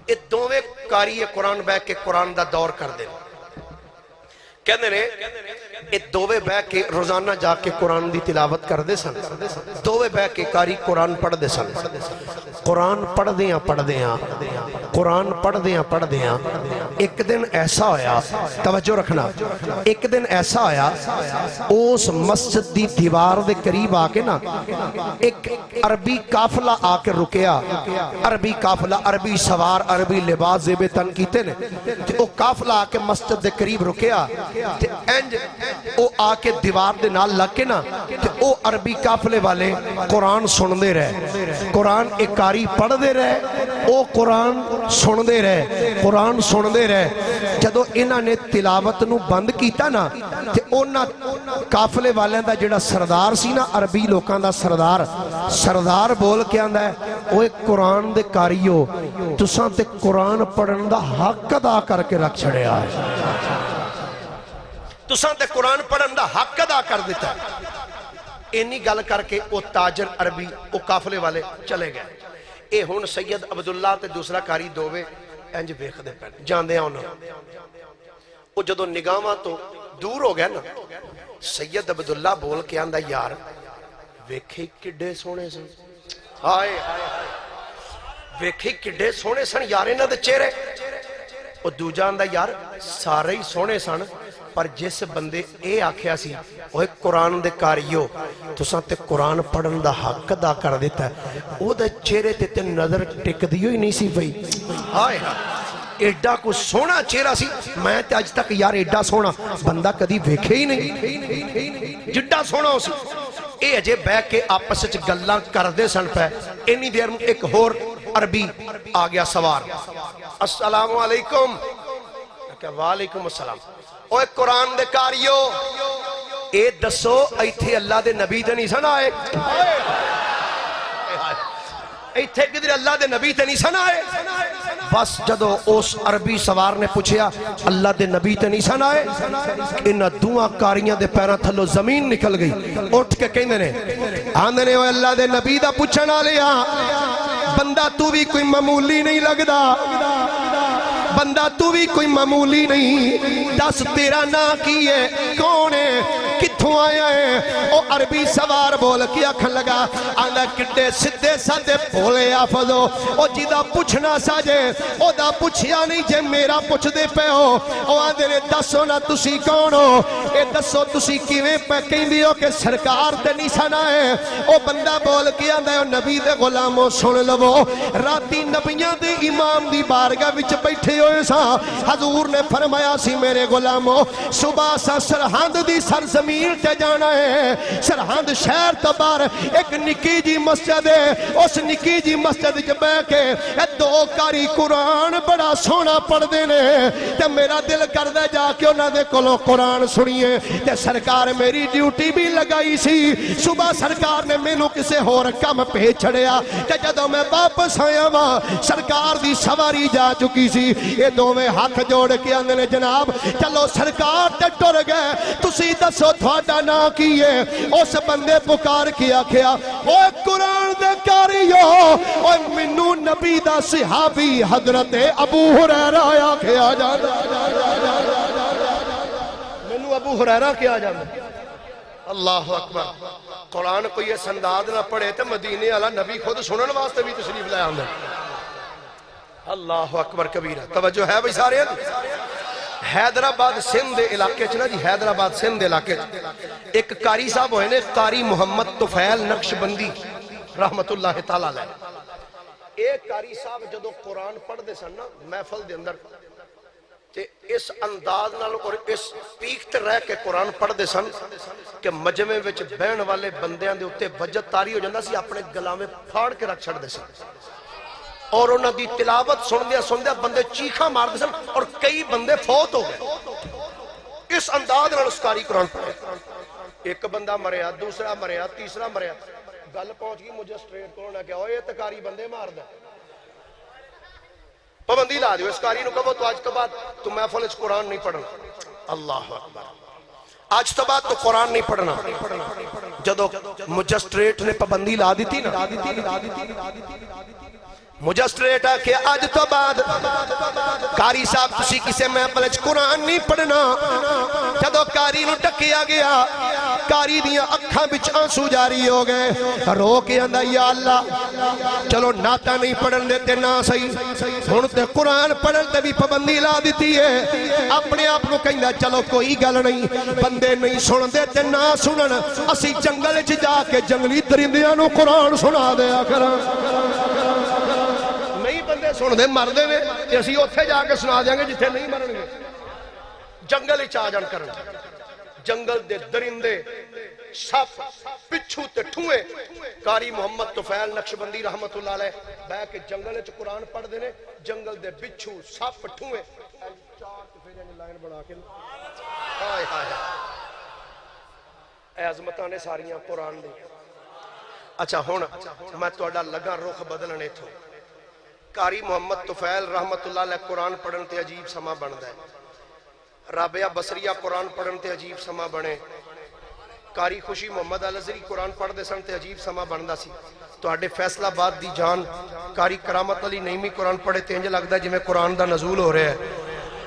اے دوویں کاری قرآن بہ کے قرآن دا دور کر دے، کہندے نے اے دوویں بہ کے روزانہ جا کے قرآن دی تلاوت کر دے سن، دوویں بہ کے کاری قرآن پڑھ دے سن۔ قرآن پڑھ دیاں قرآن پڑھ دیاں ایک دن ایسا ہویا، توجہ رکھنا، ایک دن ایسا ہویا اس مسجد دی دیوار دے قریب آ کے نا ایک عربی قافلہ آ کے رکیا، عربی قافلہ، عربی سوار، عربی لباس زیب تن کیتے نے، تے او قافلہ آ کے مسجد دے قریب رکیا، تے انج او آ کے دیوار دے نال لگ کے نا تے او عربی قافلے والے قرآن سن دے رہے، قرآن ایک کاری پڑھ دے رہے، او قرآن سن دے رہے، قرآن سن دے رہے۔ جدو انہاں نے تلاوت نو بند کیتا نا تے انہاں قافلے والے دا جڑا سردار سی نا، عربی لوکاں دا سردار بول کے آندا ہے، اوے قرآن دے کاریو تساں تے قرآن پڑھن دا حق ادا کر کے رکھ چھڑیا ہے، تساں تے قرآن پڑھن دا حق ادا کر دیتا ہے۔ اینی گل کر کے او تاجر عربی او قافلے والے چلے گئے۔ اے ہن سید عبداللہ تے دوسرا کاری دوویں انج ویکھ دے پے جاندے انہاں او جدوں نگاہاں تو دور ہو گیا نا، سید عبداللہ بول کے آندا یار ویکھے کڈے سونے سن، ہائے ویکھے کڈے سونے سن یار انہاں دے چہرے۔ او دوجا آندا یار سارے ہی سونے سن، پر جس بندے اے آکھیا سی اوہ قرآن دے کاریو تساں تے قرآن پڑھن دا حق ادا کر دیتا ہے، او دے چہرے تے نظر ٹک دیو ہی نہیں سی بھئی، ہائے ایڈا کو سونا چہرہ سی، میں تے آج تک یار ایڈا سونا بندہ کدی ویکھے ہی نہیں جڈا سونا ہو سی۔ اے اجے بہ کے آپس وچ گلاں کر دے سن پے، اینی دیر ایک ہور عربی آ گیا سوار، السلام علیکم، کہ وعلیکم السلام، اوہ قرآن دے کاریو اے دسو ایتھے اللہ دے نبی تے نہیں سن آئے، ایتھے کدھر اللہ دے نبی تے نہیں سن آئے؟ بس جدو اس عربی سوار نے پوچھیا اللہ دے نبی تے نہیں سن آئے، انہاں دوہاں کاریاں دے پیراں تھلو زمین نکل گئی، اٹھ کے کہندے نے آندے نے اوہ اللہ دے نبی دا پوچھن والیا بندہ تو بھی کوئی معمولی نہیں لگدا، بندہ تو بھی کوئی معمولی نہیں، دس تیرا نا کی ہے، کون ہے، کتھوں آیا ہے؟ او عربی سوار بول کے آکھن لگا آندہ کڈے سدھے سادے بولے آفضو، او جیدہ پوچھنا ساجے او دا پوچھیا نہیں جے میرا پوچھ دے پہ ہو، او آندے نے دسو نا تسی کون ہو، اے دسو تسی کیویں پہ کہیں دیو کہ سرکار تے نہیں سنا ہے؟ او بندہ بول کے آندہ ہے نبی دے غلاموں سن لو، راتی نبیاں دے امام دی بارگاہ وچ بیٹھے ہوئے سا، حضور نے فرمایا سی میرے غلاموں صبح سا سرحند دی سرزمین تے جانا ہے، سرحند شہر تبار ایک نکی جی مسجد ہے، اس نکی جی مسجد جب بے کے دو کاری قرآن بڑا سونا پڑھ دینے تے میرا دل کر دے جا کے انہاں دے کولوں قرآن سنیے، تے سرکار میری ڈیوٹی بھی لگائی سی، صبح سرکار نے مینوں کسے ہور کم بھیج چھڑیا، تے جدوں میں واپس آیا وا سرکار دی سواری جا چکی سی، یہ دوویں ہاتھ جوڑ کے آندے نے جناب چلو سرکار تے ٹر گئے، تسی دسو تھوڑا نا کیے؟ اس بندے پکار کیا کیا اوہ قرآن دے کاریو، اوہ منو نبی دا صحابی حضرت ابو ہریرہ آیا کیا جانا، منو ابو ہریرہ کیا جانا، اللہ اکبر۔ قرآن کوئی اس انداز نہ پڑھے تو مدینے والا نبی خود سنن واسطے بھی تشریف لے آندا، اللہ اکبر کبیرہ۔ توجہ ہے بھئی سارے حیدرآباد سندھ علاقے چنا جی، حیدرآباد سندھ علاقے ایک قاری صاحب ہوئے نے، قاری محمد طفیل نقشبندی رحمت اللہ تعالیٰ علیہ۔ ایک قاری صاحب جدو قرآن پڑھ دے سن نا محفل دے اندر تے اس انداز نال اور اس پیک تے رہ کے قرآن پڑھ دے سن کہ مجمع وچ بہن والے بندیاں دے اتے وجد تاری ہو جاندہ سی اپنے گلامے پھاڑ کے رکھ چھڑ دے سن اور انہاں دی تلاوت سندیا بندے چیخاں مار دے سن اور کئی بندے فوت ہو گئے اس انداز نال اس قاری قرآن پڑھے ایک بندہ مریا دوسرا مریا تیسرا مریا گل پہنچ گئی مجھے سٹریٹ کو نہ کہا یہ تکاری بندے مار دے پابندی لا دیو اس قاری نو کہو تو آج کے بعد تو محفل اس قرآن نہیں پڑھنا اللہ اکبر آج تو بعد تو قرآن نہیں پڑھنا جدو مجسٹریٹ نے پابندی لا دی تھی نا مجسٹریٹ ہے کہ آج تو بعد کاری صاحب تسی کسے محفل وچ قرآن نہیں پڑھنا جدو کاری نو ٹکیا گیا کاری دیاں اکھاں وچ آنسو جاری ہو گئے رو کے آندا یا اللہ چلو ناتا نہیں پڑھن دیتے نہ صحیح ہن تے قرآن پڑھن تے بھی پابندی لا دیتی ہے اپنے آپ کو کہندا چلو کوئی گل نہیں بندے نہیں سن دے تے نہ سنن اسی جنگل وچ جا کے جنگلی درندیاں نو قرآن سنا دیا کراں بندے سن دے مر دے نے تے اسی اوتھے جا کے سنا دیاں گے جتھے نہیں مرن گے جنگل وچ آ جان کرن جنگل دے درندے سپ پچھو تے ٹھوئے قاری محمد طفیل نقشبندی رحمت اللہ علیہ بیٹھ کے جنگل وچ قرآن پڑھ دے نے جنگل دے بچھو سپ ٹھوئے چار پھیرے نے لائن بنا کے ہائے ہائے اے عظمتاں نے ساریاں قرآن دی اچھا ہن میں تہاڈا لگا رخ بدلن ایتھوں قاری محمد طفیل رحمت اللہ علیہ قرآن پڑھن تے عجیب سما بندا ہے رابعہ بصریہ قرآن پڑھن تے عجیب سما بنے قاری خوشی محمد الازری قرآن پڑھ دے سن تے عجیب سما بندا سی تواڈے فیصلہ آباد دی جان قاری کرامت علی نعیمی قرآن پڑھے تے انج لگدا جویں قرآن دا نزول ہو رہا ہے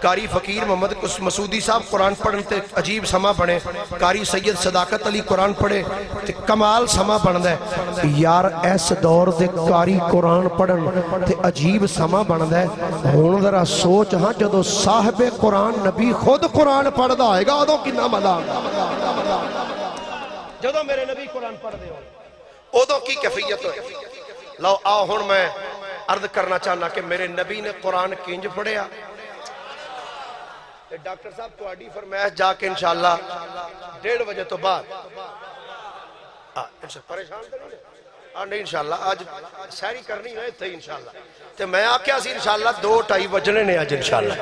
قاری فقیر محمد مسعودی صاحب قرآن پڑھن تے عجیب سما بنے قاری سید صداقت علی قرآن پڑھے تے کمال سما بندا ہے یار اس دور دے قاری قرآن پڑھن تے عجیب سما بندا ہے ہن ذرا سوچ ہاں جدوں صاحب قرآن نبی خود قرآن پڑھدا ہوئے گا اودوں کتنا مزہ آندا جدوں میرے نبی قرآن پڑھ دے ہو اودوں کی کیفیت ہوئے لو آؤ ہن میں عرض کرنا چاہنا کہ میرے نبی نے قرآن کنج پڑھیا ڈاکٹر صاحب تواڈی فرمائش جا کے انشاءاللہ 1:30 بجے تو بعد پریشان تو نہیں انشاءاللہ آج سیری کرنی ہے تھے انشاءاللہ تے میں آکھیا سی انشاءاللہ 2:30 بجنے نے آج انشاءاللہ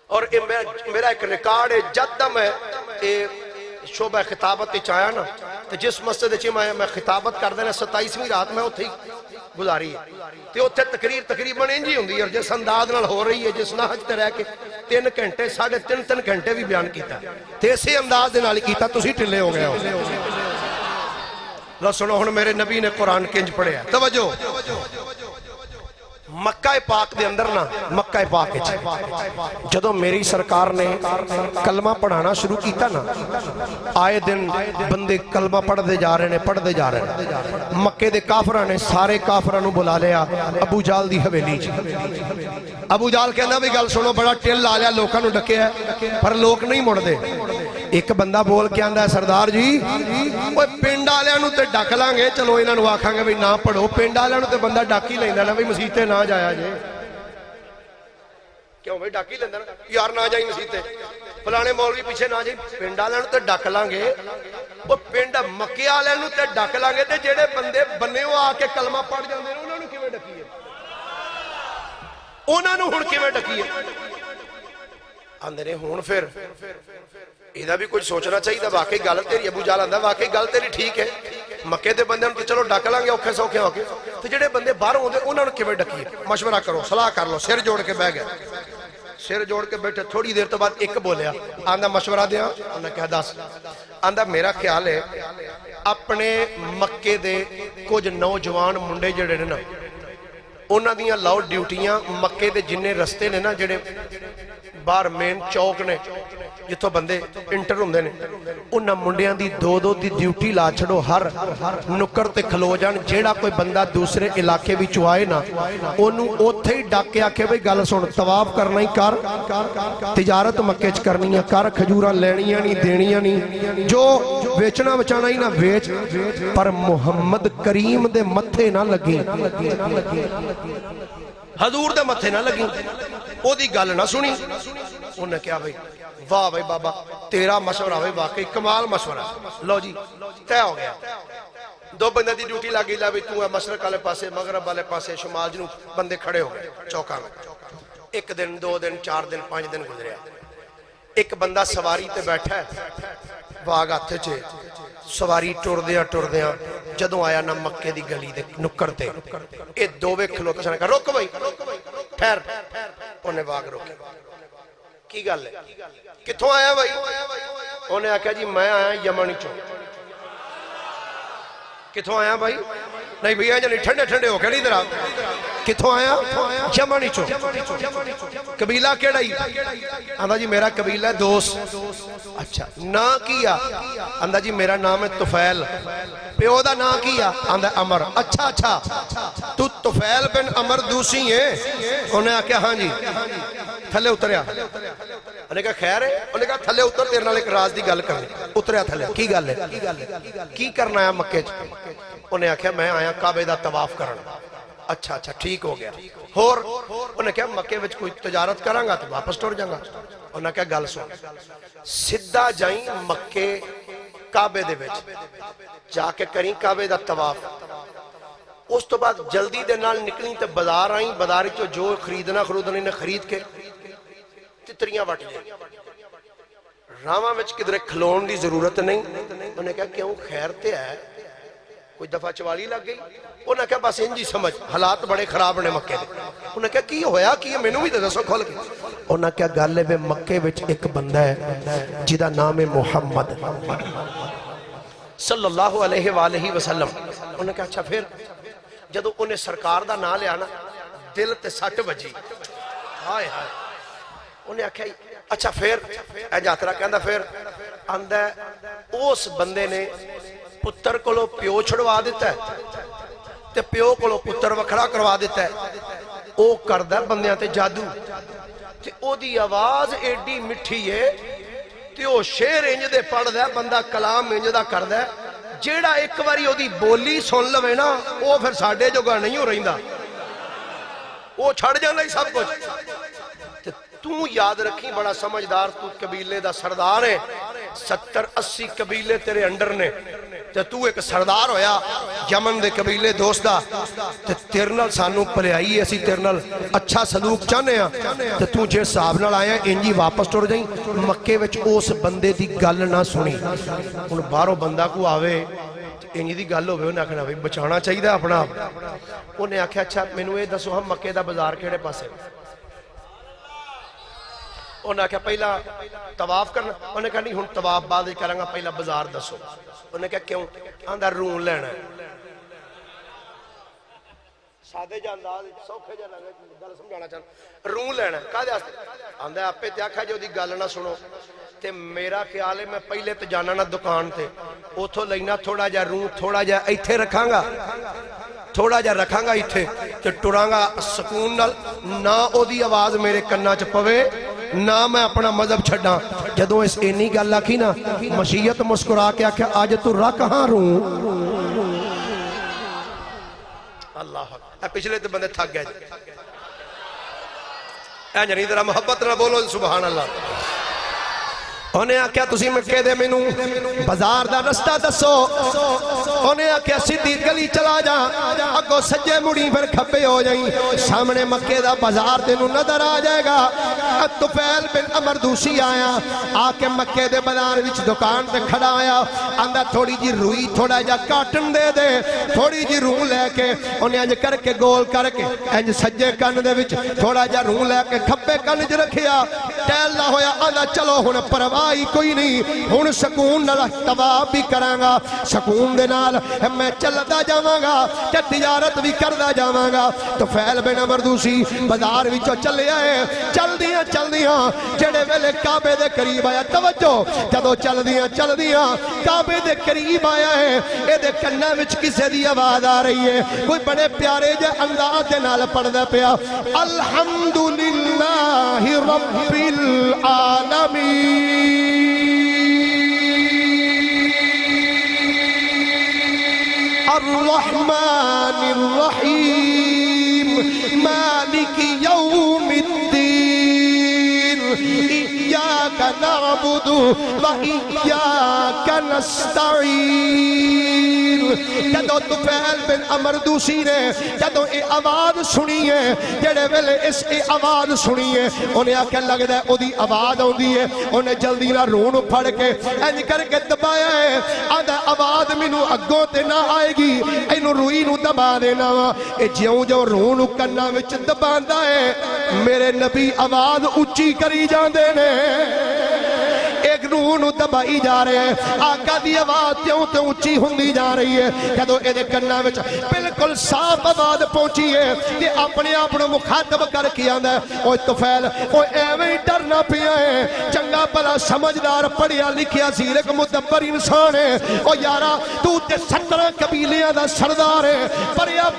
اور میرا ایک ریکارڈ ہے جد میں شعبہ خطابت چاہیا نا تے جس مسجد چی میں خطابت کر دینا 27ویں رات میں اتھے گزاری ہے تے اتھے تقریر تقریباً انجی ہوں دی اور جس انداز نال ہو رہی ہے جس ناحج تے رہ کے 3 گھنٹے 3.5 گھنٹے بھی بیان کیتا تے اسی انداز دے نال کیتا تسی ٹلے ہو گئے ہو لو سنو ہن میرے نبی نے قرآن کنج پڑھیا توجہ مکہ پاک دے اندر نا مکہ پاک جدو میری سرکار نے کلمہ پڑھانا شروع کیتا نا آئے دن بندے کلمہ پڑھ دے جا رہے ہیں مکہ دے کافرہ نے سارے کافرہ نو بلا لیا ابو جال دی حویلی ابو جال کہنا بھی گل سنو بڑا ٹل آ لیا لوکاں نو ڈکے ہے پر لوگ نہیں مڑ دے ایک بندہ بول کے آندہ ہے سردار جی وہ پنڈ آلیاں نو تے ڈک لانگے چلو انہاں نو آکھاں گے بھی نہ پڑھو پنڈ آلیاں نو تے بندہ ڈاکی لیندہ نا بھی مسیح تے نہ جایا جے کیوں بھئی ڈاکی لیندہ نا یار نہ جائی مسیح تے فلانے مولوی پیچھے نہ جائی پنڈ آلیاں نو تے ڈک لانگے وہ پنڈ مکے آلیاں نو تے ڈک لانگے تے جیڑے بندے بنے ہو آ کے کلمہ پڑھ جاندے انہاں نو کیویں ڈکیے انہاں نو ہن کیویں ڈکیے آندے نے ہن پھر ایدہ بھی کچھ سوچنا چاہیے تھا واقعی گل تیری ابو جال آندہ واقعی گل تیری ٹھیک ہے مکے دے بندے ان چلو ڈک لانگے اوکھے سوکھے ہوکے تو جڑے بندے باہر ہوندے انہوں نے کیویں ڈکیے مشورہ کرو صلاح کر لو سر جوڑ کے بہ گئے سر جوڑ کے بیٹھے تھوڑی دیر تو بعد ایک بولیا آندہ مشورہ دیا انہوں نے کہا دس آندہ میرا خیال ہے اپنے مکے دے کچھ نوجوان منڈے جڑے نا انہوں دیاں لاؤ ڈیوٹیاں مکے دے جننے رستے نے نا جڑے باہر مین چوک نے جتوں بندے انٹر ہوندے نے انہاں منڈیاں دی دو دی ڈیوٹی لا چھڑو ہر نکر تے کھلو جان جیڑا کوئی بندہ دوسرے علاقے بھی چوائے نا انہوں اوتھے ہی ڈاک کے آکھے بھئی گل سن طواف کرنا ہی کر تجارت مکے چ کرنی ہے کر کھجوراں لینیاں نہیں دینیاں نہیں جو بیچنا بچانا ہی نہ بیچ پر محمد کریم دے متھے نہ لگی حضور دے متھے نہ لگی او دی گل نہ سنی انہوں نے کیا بھئی واہ بھئی بابا تیرا مشورہ ہوئے واقعی کمال مشورہ. لو جی طے ہو گیا. دو بندے دی ڈیوٹی لگ گئی لا بھی تو مشرق والے پاسے مغرب والے پاسے شمال جنوب بندے کھڑے ہو گئے چوکا میں. ایک دن دو دن 4 دن 5 دن گزریا. ایک بندہ سواری تے بیٹھا ہے باغ ہاتھ چ سواری ٹردیاں جدوں آیا نہ مکے دی گلی دے نکڑ تے اے دوویں کھلوتے سن. رک بھائی ٹھہر. انہیں باغ روکے. کی گل ہے کتھوں آیا بھائی؟ انہیں آکھیا جی میں آیا یمن چوں. کتھوں آیا بھائی؟ نہیں بھئی آیا نہیں ٹھنڈے ٹھنڈے ہو کے نہیں درہ. کتھوں آیا؟ یمن چوں. قبیلہ کیڑا ہی؟ آندھا جی میرا قبیلہ ہے دوست. اچھا نا کیا؟ آندھا جی میرا نام ہے طفیل. پیو دا نا کیا؟ آندھا عمر. اچھا تو طفیل بن عمر دوسی ہے؟ انہیں آکھیا ہاں جی. تھلے اتریا. انہیں کہا خیر ہے؟ انہیں کہا تھلے اتر تیرے نال ایک راز دی گل کرنی. اتریا تھلے. کی گل ہے؟ کی کرنا ہے مکے چ؟ انہیں آکھیا میں آیا کعبے دا طواف کرنا. اچھا ٹھیک ہو گیا. اور انہیں کہا مکے وچ کوئی تجارت کروں گا تو واپس ٹر جاؤں گا. انہیں کہا گل سن سدھا جائیں مکے کعبے دے وچ جا کے کریں کعبے دا طواف. اس تو بعد جلدی دے نال نکلیں تے بازار آئیں. بازار چو جو خریدنا نے خرید کے تتریاں وٹ جائیں. راواں وچ کدھر کھلون دی ضرورت نہیں. انہیں کہا کیوں خیر تے ہے کوئی دفعہ چوالی لگ گئی. انہیں کہا بس انجی سمجھ حالات بڑے خراب نے مکے دے. انہیں کہا کی ہویا کی میں نو بھی دسو کھول کے. انہیں کہا گل ہے مکے وچ ایک بندہ ہے جدا نام ہے محمد صلی اللہ علیہ وآلہ وسلم. انہیں کہا اچھا پھر جدو انہیں سرکار دا نام لیا نا دل تے سٹ بجی. ہائے انہیں آکھا اچھا پھر اے جاترا کہندا پھر آندہ اس بندے نے پتر کولو پیو چھڑوا دیتا ہے تے پیو کولو پتر وکھڑا کروا دیتا ہے. او کردہ بندیاں تے جادو تے او دی آواز ایڈی مٹھی ہے تے او شیر انج دے پڑھ دے بندہ کلام انج دا کر دے جیڑا ایک باری او دی بولی سن لوے نا او پھر ساڈے جو گا نہیں ہو رہیندا. او چھڑ جاندہ ہی سب کچھ. تو یاد رکھی بڑا سمجھدار تو قبیلے دا سردار ہے. 70-80 قبیلے تیرے انڈر نے تے تو ایک سردار ہویا یمن دے قبیلے دوست دا تے تیرے نال سانو پلیائی ایسی تیرے نال اچھا سلوک چاہنے ہیں تے تو جے صاحب نال آیا انجی واپس ٹر جائیں. مکے وچ اس بندے دی گل نہ سنی. ان باروں بندہ کو آوے انجی دی گل ہوئے انہیں آکھنا بچانا چاہیے دا اپنا. انہیں آکھا اچھا میں نو یہ دسو ہم مکے دا بازار کیڑے پاسے. انہیں کہا پہلا طواف کرنا. انہیں کہا نہیں ہن طواف بعد کریں گا پہلا بازار دسو. انہیں کہا کیوں؟ آندھا رون لینا ہے. سادے جانداز سوکھے جانا گل سمجھانا چاہنا رون لینا ہے. کہا جاستے آندھا آپ پہ تیاکھا جو دی گل نہ سنو تے میرا خیال ہے میں پہلے تے جانا نہ دکان تے اتھو لینا تھوڑا جا رون تھوڑا جا ایتھے رکھاں گا تھوڑا جا رکھاں گا ایتھے تے ٹراں گا سکون نال نہ او دی آواز میرے کنہ چ پوے نہ میں اپنا مذہب چھڑا. جدوں اس اینی گل آکھی نا مشیت مسکرا کے آکھیا آج تو رکھ ہاں رون. اللہ اے پچھلے تے بندے تھک گئے جی. اے جنی ذرا محبت نہ بولو سبحان اللہ. انہیں آکھیا تسی مکے دے مینوں بازار دا رستہ دسو. انہیں آکھیا سیدھی گلی چلا جا اگو سجے مڑی پھر کھپے ہو جائیں سامنے مکے دا بازار تینوں نظر آ جائے گا. طفیل بن عمر دوسی آیا آ کے مکے دے بازار وچ دکان تے کھڑا آیا. آندا تھوڑی جی روئی تھوڑا جا کاٹن دے دے. تھوڑی جی روح لے کے انہیں انج کر کے گول کر کے انج سجے کن دے وچ تھوڑا جا روح لے کے کھپے کن وچ رکھیا. ٹہلدا ہویا آندا چلو ہن پرواہی کوئی نہیں ہن سکون نال طواف بھی کراں گا سکون دے نال میں چلدا جاواں گا تے تجارت بھی کردا جاواں گا. طفیل بن عمر دوسی بازار وچوں چلے آئے. چلدیاں جڑے ویلے کعبے دے قریب آیا توجہ جدوں چلدیاں کعبے دے قریب آیا ہے اے دے کناں وچ کسے دی آواز آ رہی ہے. کوئی بڑے پیارے جے انداز دے نال پڑھدا پیا الحمدللہ رب العالمین الرحمن الرحیم مالک یوم الدین ایاک نعبد و ایاک نستعین جدو طفیل بن عمر دوسی نے جدو اے آواز سنی ہے جڑے ویلے اس اے آواز سنی ہے انہیں آکھن لگدا ہے او دی آواز آوندی ہے انہیں جلدی نہ روح نو پھڑ کے انج کر کے دبایا ہے آندا آواز مینوں اگوں تے نہ آئے گی اینو روئی نو دبا دینا وا اے جیوں جو روح نو کنا وچ دباندا ہے میرے نبی آواز اونچی کری جاندے نے ایک روح نو دبائی جا رہے ہیں آقا دی آواز تیوں تے اونچی ہوندی جا رہی ہے جدو اے دے کناں وچ بالکل صاف آواز پہنچی ہے کہ اپنے آپ نو مخاطب کر کے آندا ہے اوے طفیل اوے ایویں ڈرنا پیا ہے چنگا بھلا سمجھدار پڑھیا لکھیا زیر ایک مدبر انسان ہے او یارا تو تے 17 قبیلیاں دا سردار ہے پڑھیا